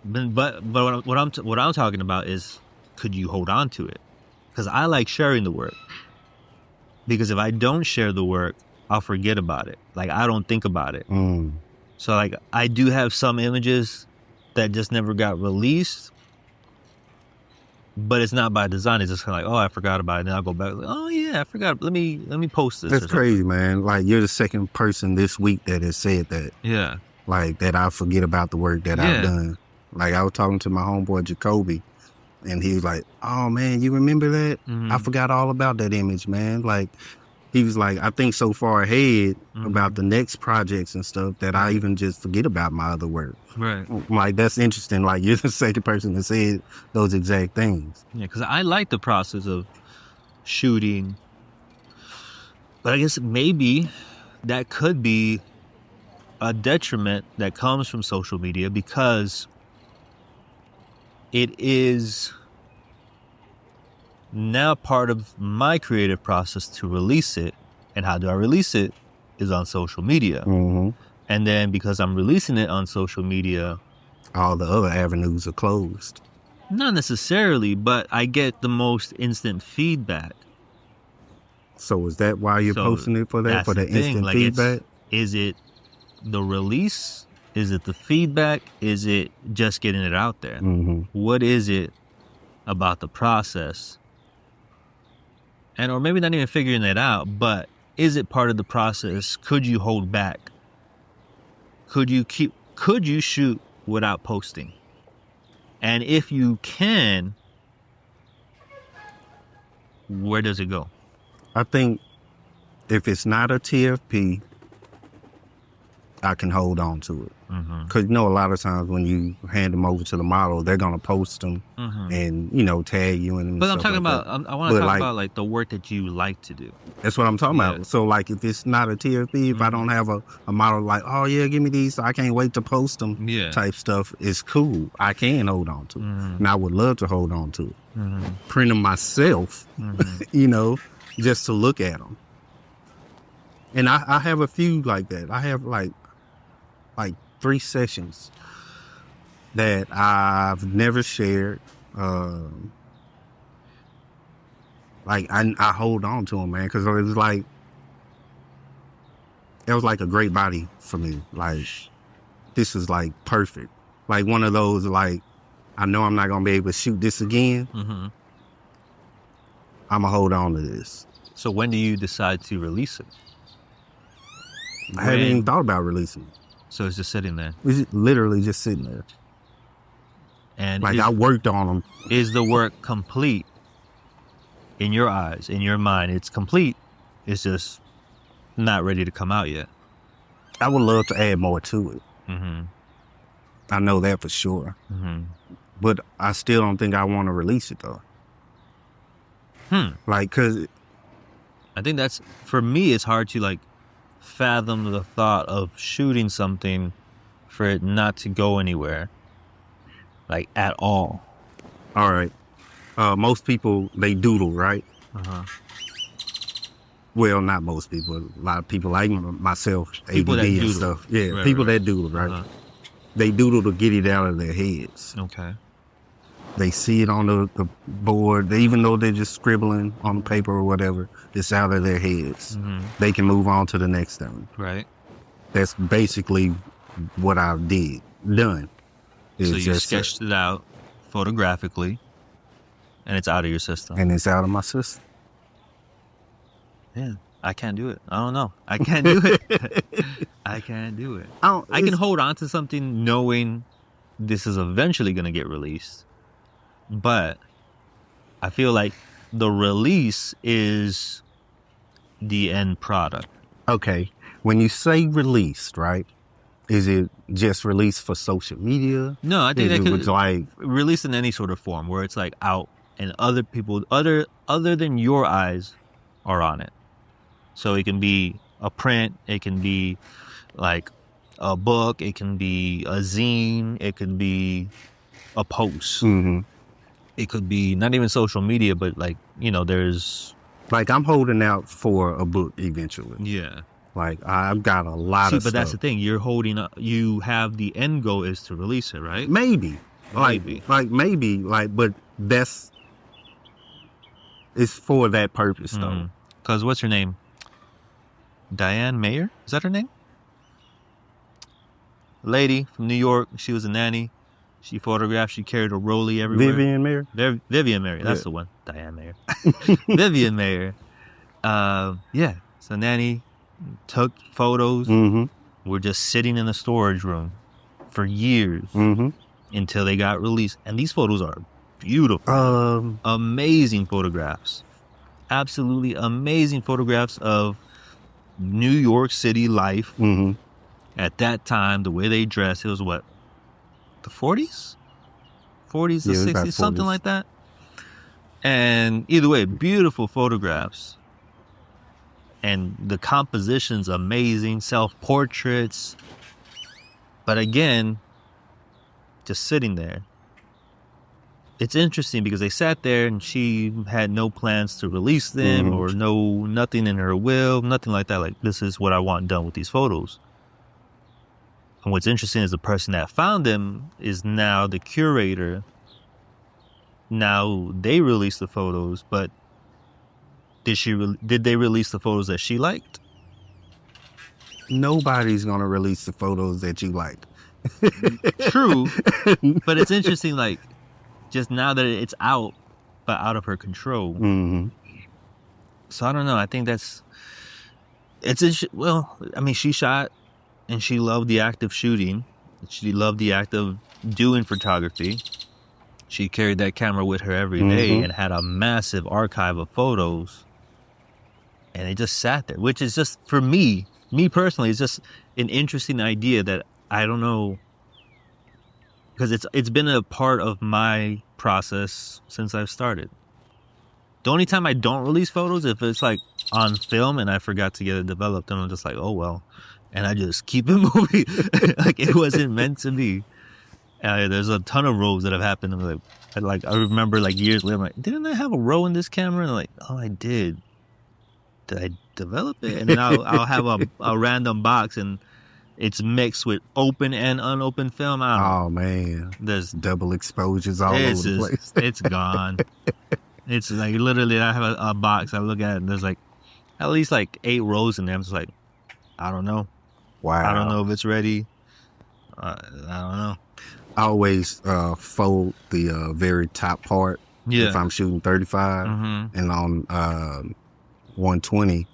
But what I'm talking about is, could you hold on to it? Because I like sharing the work. Because if I don't share the work, I'll forget about it. Like, I don't think about it. So, like, I do have some images that just never got released, but it's not by design. It's just kind of like, oh, I forgot about it. Then I'll go back. Like, oh yeah, I forgot. Let me post this. That's crazy, man. Like, you're the second person this week that has said that. Yeah. Like, that I forget about the work that I've done. Like, I was talking to my homeboy Jacoby, and he was like, oh, man, you remember that? I forgot all about that image, man. Like, he was like, I think so far ahead about the next projects and stuff that I even just forget about my other work. Right. Like, that's interesting. Like, you're the second person that said those exact things. Yeah, because I like the process of shooting. But I guess maybe that could be a detriment that comes from social media, because it is now part of my creative process to release it. And how do I release it? Is on social media. And then because I'm releasing it on social media, all the other avenues are closed. Not necessarily, but I get the most instant feedback. So is that why you're posting it for that? For the instant feedback? Is it the release? Is it the feedback? Is it just getting it out there? What is it about the process? And or maybe not even figuring that out, but is it part of the process? Could you hold back? Could you shoot without posting? And if you can, where does it go? I think if it's not a TFP, I can hold on to it. Because, a lot of times when you hand them over to the model, they're going to post them and, tag you in them. But I'm talking about, I want to talk about, like, the work that you like to do. That's what I'm talking about. So, like, if it's not a TFP, if I don't have a model like, oh, yeah, give me these, I can't wait to post them type stuff, it's cool. I can hold on to it. And I would love to hold on to it. Print them myself, just to look at them. And I have a few like that. I have, like 3 sessions that I've never shared. Like, I hold on to them, man, because it was like a great body for me. Like, this is like perfect. Like one of those, like, I know I'm not gonna be able to shoot this again. I'm gonna hold on to this. So when do you decide to release it? I haven't even thought about releasing it. So it's just sitting there. It's literally just sitting there. And I worked on them. Is the work complete in your eyes, in your mind? It's complete. It's just not ready to come out yet. I would love to add more to it. Mm-hmm. I know that for sure. Mm-hmm. But I still don't think I want to release it though. Cause I think that's, for me, it's hard to fathom the thought of shooting something for it not to go anywhere, at all. All right. Most people, they doodle, right? Uh-huh. Well, not most people. A lot of people like myself, People ADD that and doodle. stuff. Yeah, Right, people right. that doodle, right? Uh-huh. They doodle to get it out of their heads. Okay. They see it on the board. Even though they're just scribbling on paper or whatever, it's out of their heads. Mm-hmm. They can move on to the next thing. Right. That's basically what I done. So you sketched it out photographically, and it's out of your system. And it's out of my system. Yeah, I can't do it. I don't know. I can't do it. I can't do it. I can hold on to something knowing this is eventually going to get released. But I feel like the release is the end product. Okay. When you say released, right? Is it just released for social media? No, I think that could like release in any sort of form where it's out and other people, other than your eyes, are on it. So it can be a print, it can be a book, it can be a zine, it could be a post. Mm-hmm. It could be not even social media, but there's I'm holding out for a book eventually. Yeah. I've got a lot of stuff. But that's the thing. You're holding up. You have the end goal is to release it, right? Maybe. But it's for that purpose though. Because what's her name? Diane Mayer? Is that her name? Lady from New York. She was a nanny. She photographed. She carried a rollie everywhere. Vivian Mayer? Vivian Mayer. That's the one. Diane Mayer. Vivian Mayer. Yeah. So nanny took photos. Mm-hmm. Were just sitting in the storage room for years until they got released. And these photos are beautiful. Amazing photographs. Absolutely amazing photographs of New York City life. Mm-hmm. At that time, the way they dressed, it was what? The 40s? 40s, the 60s, something like that. And either way, beautiful photographs. And the composition's amazing, self-portraits. But again, just sitting there. It's interesting because they sat there and she had no plans to release them or nothing in her will, nothing like that. This is what I want done with these photos. And what's interesting is the person that found them is now the curator. Now they release the photos, but did they release the photos that she liked? Nobody's gonna release the photos that you like. True, but it's interesting. Just now that it's out, but out of her control. Mm-hmm. So I don't know. I think she shot, and she loved the act of shooting. She loved the act of doing photography. She carried that camera with her every day and had a massive archive of photos. And it just sat there, which is just, for me personally, it's just an interesting idea that I don't know, because it's been a part of my process since I've started. The only time I don't release photos if it's on film and I forgot to get it developed, and I'm just oh well, and I just keep it moving it wasn't meant to be. There's a ton of rows that have happened. I remember years later, I'm didn't I have a row in this camera? And oh, I did. Did I develop it? And then I'll have a random box and it's mixed with open and unopened film. Oh man, there's double exposures all over the place. It's gone. It's literally I have a box. I look at it and there's at least 8 rows in there. I'm just I don't know. Wow. I don't know if it's ready. I don't know. I always fold the very top part if I'm shooting 35, and on 120,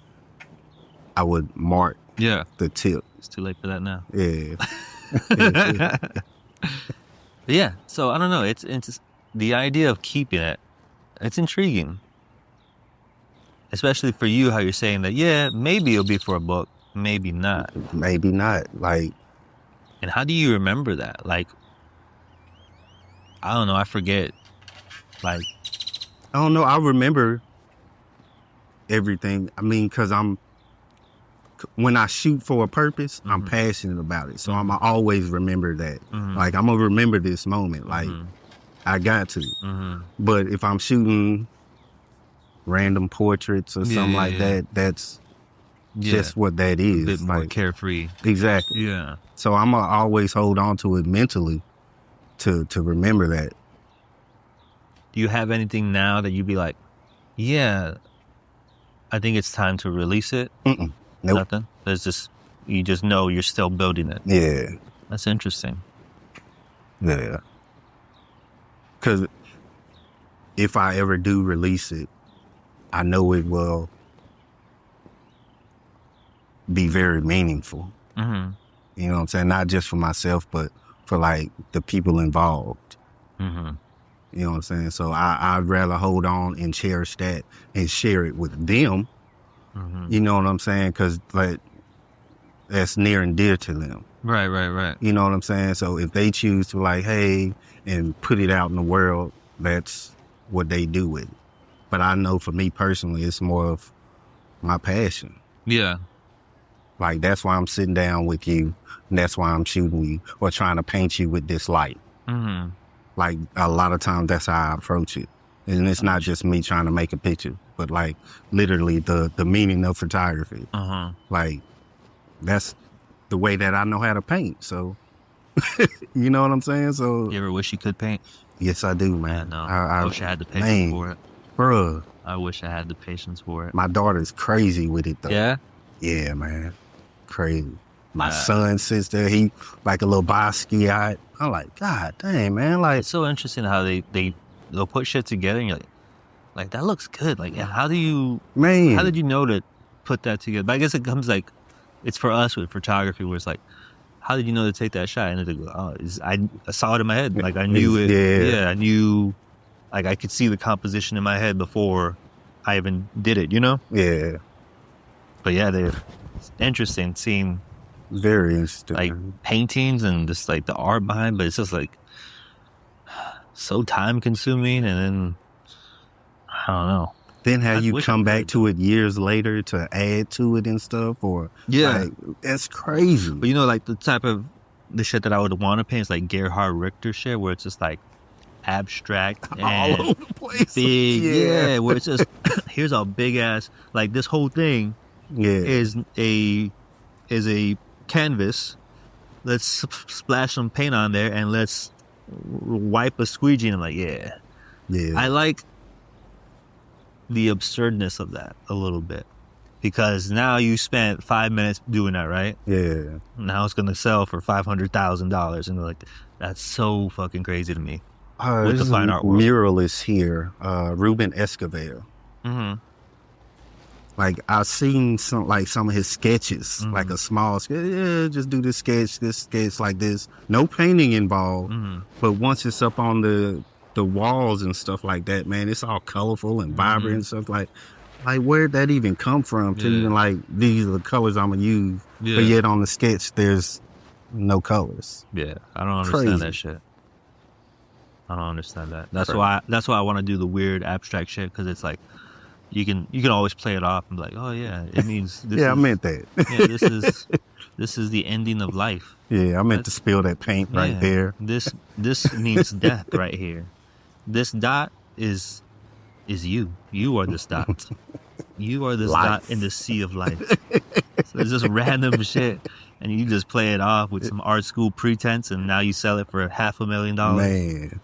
I would mark the tip. It's too late for that now. Yeah. Yeah. So I don't know. It's the idea of keeping it. It's intriguing, especially for you. How you're saying that? Yeah, maybe it'll be for a book, maybe not. Maybe not. Like, and how do you remember that? Like, I don't know. I forget. Like, I don't know. I remember everything. I mean, because when I shoot for a purpose, I'm passionate about it. So I'm always remember that. Like, I'm going to remember this moment. Like, I got to. But if I'm shooting random portraits or something like that, that's just what that is. A bit more like, carefree. Exactly. Yeah. So I'm going to always hold on to it mentally to remember that. Do you have anything now that you'd be like, yeah, I think it's time to release it? Nope. Nothing? There's just, you just know you're still building it. Yeah. That's interesting. Yeah. Because if I ever do release it, I know it will be very meaningful. You know what I'm saying? Not just for myself, but for like the people involved. You know what I'm saying? So I'd rather hold on and cherish that and share it with them. You know what I'm saying? Because like, that's near and dear to them. Right. You know what I'm saying? So if they choose to like, hey, and put it out in the world, that's what they do with it. But I know for me personally, it's more of my passion. Yeah. Like, that's why I'm sitting down with you, and that's why I'm shooting you or trying to paint you with this light. Like, a lot of times that's how I approach it. And it's not just me trying to make a picture, but like literally the meaning of photography. Like, that's the way that I know how to paint. So, you know what I'm saying? So, you ever wish you could paint? Yes, I do, man. I wish I had the patience for it. Bruh. I wish I had the patience for it. My daughter's crazy with it, though. Yeah? Yeah, man. Crazy. My son sits there, he like a little Basquiat. I'm like, God dang, man. Like, it's so interesting how they'll put shit together and you're like, that looks good. Like, how did you know to put that together? But I guess it comes like, it's for us with photography where it's like, how did you know to take that shot? And they go, I saw it in my head. Like, I knew it. Yeah, I knew, like, I could see the composition in my head before I even did it, you know? Yeah. But yeah, it's interesting seeing. Very interesting. Like, paintings and just like the art behind, but it's just like so time consuming, and then I don't know. Then how you come back to it years later to add to it and stuff, or like, that's crazy. But you know, like the type of the shit that I would want to paint is like Gerhard Richter shit, where it's just like abstract and all over the place. Big, where it's just here's a big ass, like, this whole thing is a canvas. Let's splash some paint on there and let's wipe a squeegee. And I'm like, yeah. I like the absurdness of that a little bit, because now you spent 5 minutes doing that, right? Yeah. Now it's gonna sell for $500,000, and like, that's so fucking crazy to me. With the fine art world. Muralist here, Ruben Escobar. Like, I've seen some of his sketches, like a small sketch. Yeah, just do this sketch like this. No painting involved. But once it's up on the walls and stuff like that, man, it's all colorful and vibrant and stuff. Like where'd that even come from? To even like, these are the colors I'm gonna use. But yet on the sketch, there's no colors. Yeah, I don't understand that shit. I don't understand that. That's why I want to do the weird abstract shit, because it's like, you can always play it off and be like, oh yeah, it means this. I meant that. Yeah, this is the ending of life. Yeah, I meant to spill that paint right there. This means death right here. This dot is you. You are this dot. You are this dot in the sea of life. So it's just random shit, and you just play it off with some art school pretense, and now you sell it for $500,000. Man,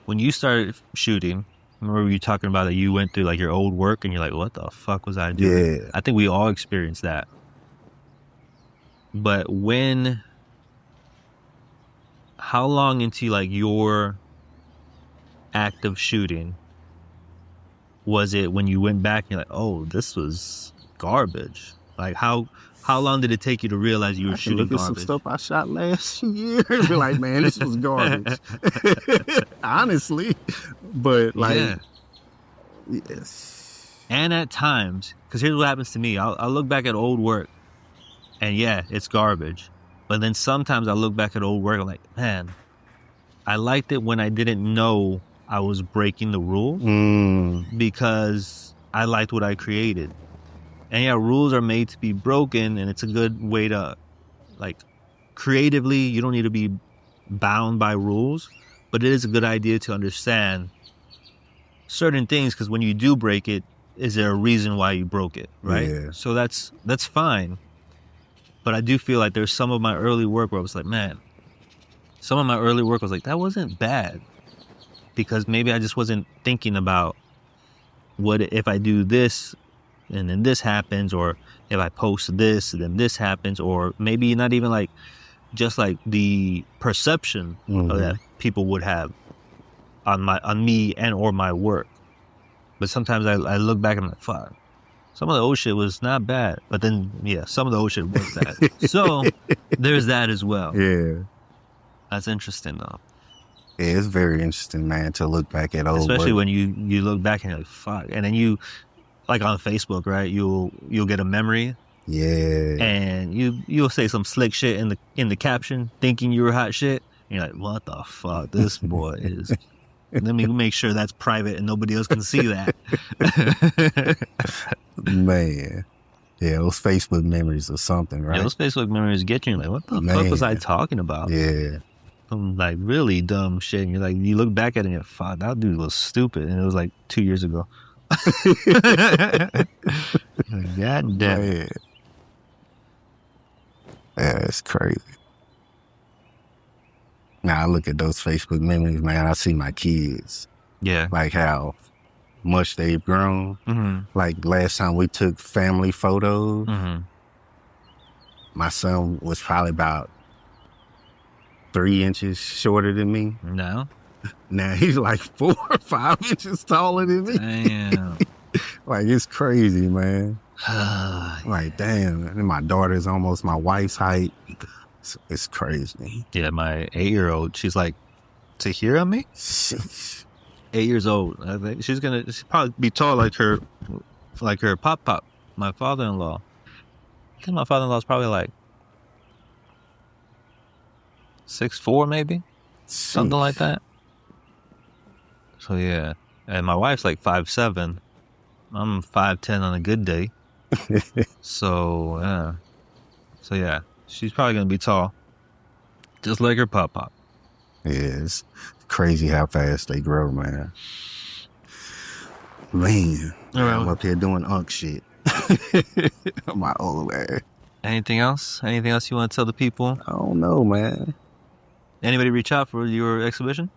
when you started shooting, remember you talking about that you went through like your old work and you're like, what the fuck was I doing? Yeah. I think we all experienced that. But how long into like your act of shooting was it when you went back and you're like, oh, this was garbage? Like, how long did it take you to realize you were shooting garbage? Look at some stuff I shot last year. Be like, man, this was garbage. Honestly. But like, yes. And at times, because here's what happens to me. I'll look back at old work and yeah, it's garbage. But then sometimes I look back at old work and I'm like, man, I liked it when I didn't know I was breaking the rules because I liked what I created. And yeah, rules are made to be broken, and it's a good way to, like, creatively, you don't need to be bound by rules, but it is a good idea to understand certain things, because when you do break it, is there a reason why you broke it, right? Yeah. So that's fine. But I do feel like there's some of my early work where I was like, man, some of my early work was like, that wasn't bad, because maybe I just wasn't thinking about what if I do this and then this happens, or if I post this, then this happens, or maybe not even like just like the perception that people would have on me and or my work. But sometimes I look back and I'm like, fuck, some of the old shit was not bad, but then yeah, some of the old shit was bad. So there's that as well. Yeah, that's interesting though. Yeah, it's very interesting, man, to look back at old especially work. when you look back and you're like, fuck, and then you, like on Facebook, right? You'll get a memory. Yeah. And you'll say some slick shit in the caption, thinking you were hot shit. And you're like, what the fuck? This boy is. Let me make sure that's private and nobody else can see that. Man. Yeah, those Facebook memories or something, right? Yeah, those Facebook memories get you. Like, what the fuck was I talking about? Yeah. Some like really dumb shit. And you're like, you look back at it and you're like, fuck, that dude was stupid. And it was like 2 years ago. God damn it. Yeah, it's crazy. Now I look at those Facebook memories, man, I see my kids. Yeah. Like how much they've grown. Like last time we took family photos, my son was probably about 3 inches shorter than me. No. Now he's like 4 or 5 inches taller than me. Damn. Like, it's crazy, man. Like, damn. And my daughter's almost my wife's height. It's crazy. Yeah, my 8-year-old, she's like, Tahira me? 8 years old. I think she'll probably be tall like her pop, my father-in-law. I think my father-in-law's probably like 6'4", maybe? Something like that. So yeah. And my wife's like 5'7". I'm 5'10" on a good day. So yeah. She's probably gonna be tall. Just like her pop. Yeah, it's crazy how fast they grow, man. Man. All right. I'm up here doing unk shit. My old ass. Anything else? Anything else you want to tell the people? I don't know, man. Anybody reach out for your exhibition?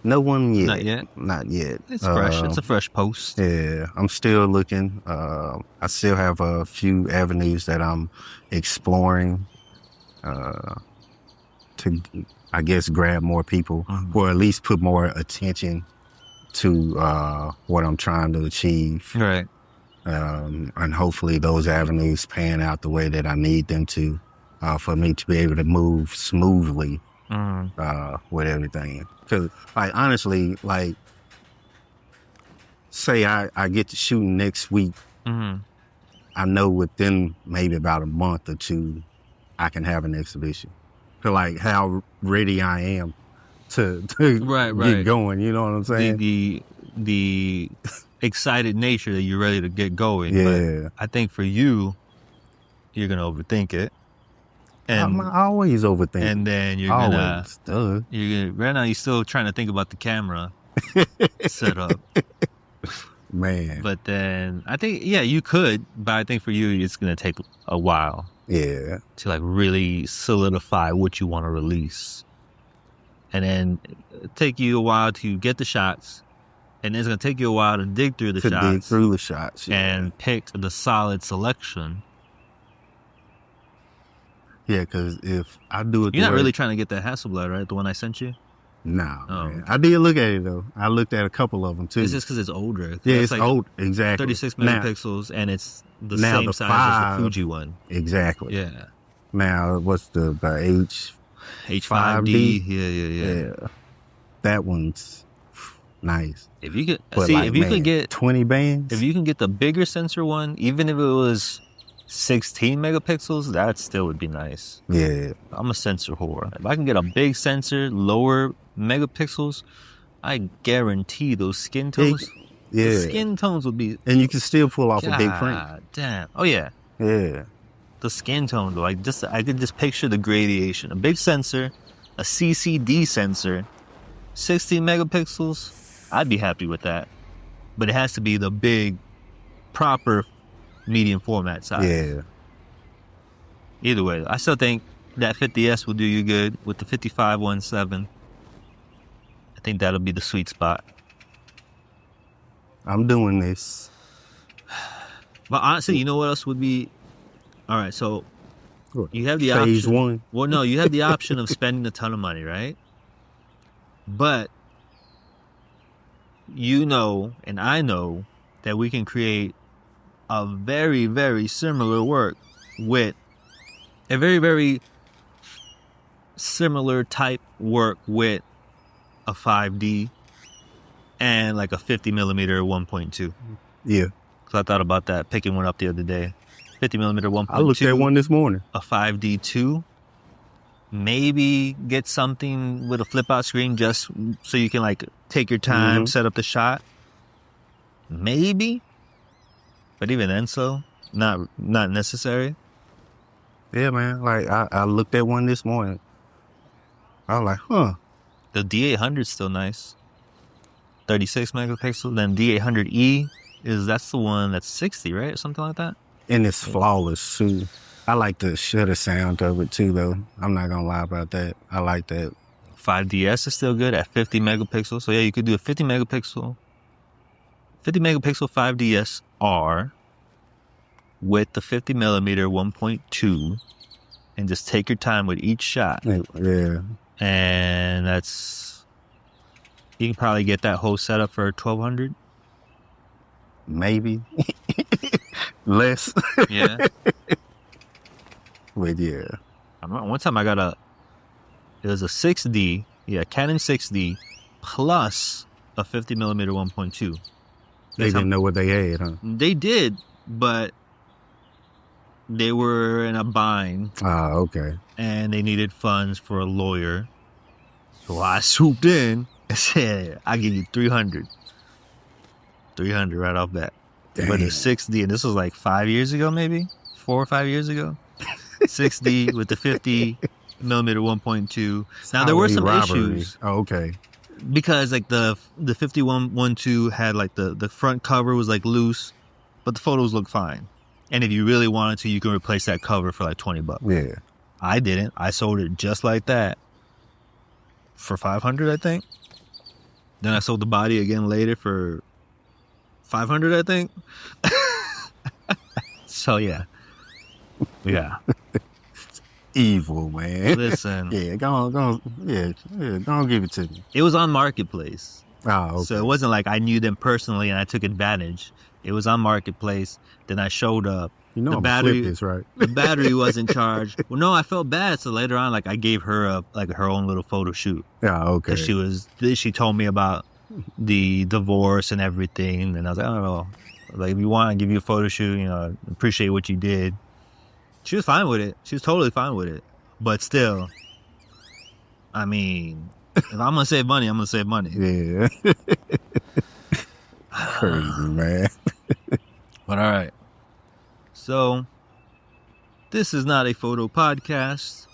No one yet. Not yet? Not yet. It's fresh. It's a fresh post. Yeah, I'm still looking. I still have a few avenues that I'm exploring to, I guess, grab more people or at least put more attention to what I'm trying to achieve. Right. And hopefully those avenues pan out the way that I need them to for me to be able to move smoothly with everything. Because, like, honestly, like, say I get to shooting next week, I know within maybe about a month or two, I can have an exhibition. So, like, how ready I am to get going, you know what I'm saying? The excited nature that you're ready to get going. Yeah. But I think for you, you're going to overthink it. And I always overthink. And then you're right now you're still trying to think about the camera setup. Man. But then I think, yeah, you could, but I think for you, it's going to take a while. Yeah. To like really solidify what you want to release. And then take you a while to get the shots. And it's going to take you a while to dig through the shots. Yeah. And pick the solid selection. Yeah, because if I do it... You're not really trying to get that Hasselblad, right? The one I sent you? Nah, man. I did look at it though. I looked at a couple of them too. It's just because it's older. Yeah, it's like old. Exactly. 36 megapixels, and it's the same size as the Fuji one. Exactly. Yeah. Now, what's the H5D? Yeah. That one's nice. If you could get 20 bands, if you can get the bigger sensor one, even if it was 16 megapixels, that still would be nice. Yeah. I'm a sensor whore. If I can get a big sensor, lower megapixels, I guarantee those skin tones. The skin tones would be. And you can still pull off a big frame. Damn. Oh yeah. Yeah. The skin tone though, I could just picture the gradation. A big sensor, a CCD sensor, 16 megapixels. I'd be happy with that. But it has to be the big, proper medium format size. Yeah. Either way, I still think that 50S will do you good with the 5517. I think that'll be the sweet spot. I'm doing this. But honestly, you know what else would be? All right, so you have the Phase option. one. Well, no, you have the option of spending a ton of money, right? But you know, and I know that we can create a very, very similar work with a very, very similar type work with a 5D and like a 50 millimeter 1.2. Yeah. So I thought about that, picking one up the other day. 50 millimeter 1.2. I looked at one this morning. A 5D2. Maybe get something with a flip out screen just so you can like take your time, set up the shot. Maybe. But even then, not necessary. Yeah, man. Like I looked at one this morning. I was like, huh. The D800 is still nice. 36 megapixel. Then D800E that's the one that's 60, right? Or something like that. And it's flawless too. I like the shutter sound of it too, though. I'm not gonna lie about that. I like that. 5DS is still good at 50 megapixels. So yeah, you could do a 50 megapixel 5DS R with the 50 millimeter 1.2 and just take your time with each shot. Yeah. And you can probably get that whole setup for $1,200. Maybe. Less. Yeah. But yeah. One time it was a 6D, Canon 6D plus a 50 millimeter 1.2. They didn't know what they had, huh? They did, but they were in a bind. Ah, okay. And they needed funds for a lawyer. So I swooped in and said, I'll give you $300. $300 right off bat. Damn. But the 6D, and this was like 5 years ago, maybe 4 or 5 years ago. 6D with the 50 millimeter 1.2. Now there were some issues. Oh, okay. Because like the 5112 had like the front cover was like loose, but the photos look fine. And if you really wanted to, you can replace that cover for like $20. Yeah. I didn't. I sold it just like that for $500, I think. Then I sold the body again later for $500, I think. So yeah. Evil, man. Listen. Yeah, go on, give it to me. It was on Marketplace. Oh, okay. So it wasn't like I knew them personally and I took advantage. It was on Marketplace. Then I showed up. You know, the battery, flip this, right? The battery wasn't charged. Well, no, I felt bad. So later on, like I gave her her own little photo shoot. Yeah, okay. She told me about the divorce and everything, and I was like, oh, like if you want, I'll give you a photo shoot. Appreciate what you did. She was fine with it. She was totally fine with it. But still, I mean, if I'm gonna save money, I'm gonna save money. Yeah. Crazy, man. But all right. So, this is Not a Photo Podcast.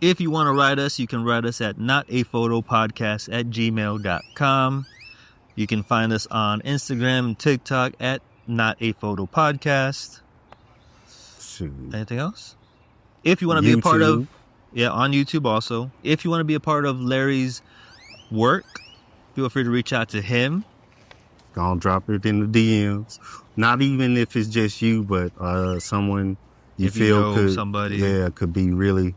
If you want to write us, you can write us at notaphotopodcast@gmail.com. You can find us on Instagram and TikTok at Not a Photo Podcast. Shoot. Anything else? If you want to be a part of... Yeah, on YouTube also. If you want to be a part of Larry's work, feel free to reach out to him. Gonna drop it in the DMs. Not even if it's just you, but someone you feel could, somebody, could be really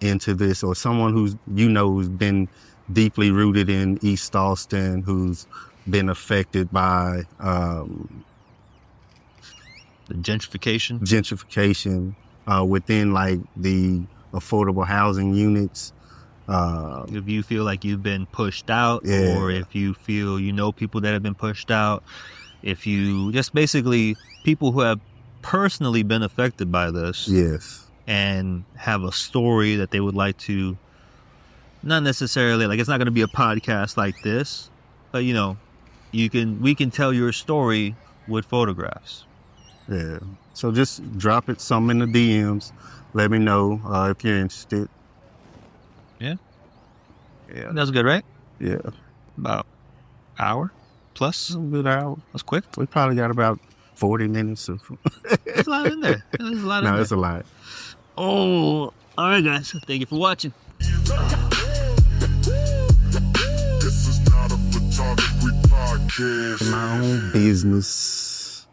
into this, or someone who's been deeply rooted in East Austin, who's been affected by the gentrification within like the affordable housing units. If you feel like you've been pushed out, or if you feel people that have been pushed out, if you just basically people who have personally been affected by this, and have a story that they would like to, not necessarily like it's not going to be a podcast like this, but we can tell your story with photographs. Yeah. So just drop it some in the DMs. Let me know if you're interested. Yeah. That's good, right? Yeah. About hour plus. A good hour. That's quick. We probably got about 40 minutes of. There's a lot in there. There's a lot in there. No, it's a lot. Oh, all right, guys. Thank you for watching. This is not a photography podcast. My own business.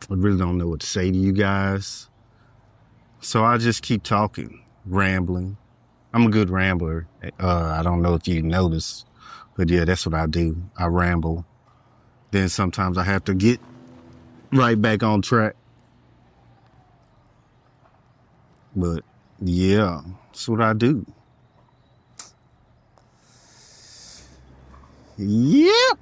I really don't know what to say to you guys. So I just keep talking, rambling. I'm a good rambler. I don't know if you noticed, but yeah, that's what I do. I ramble. Then sometimes I have to get right back on track. But yeah, that's what I do. Yep.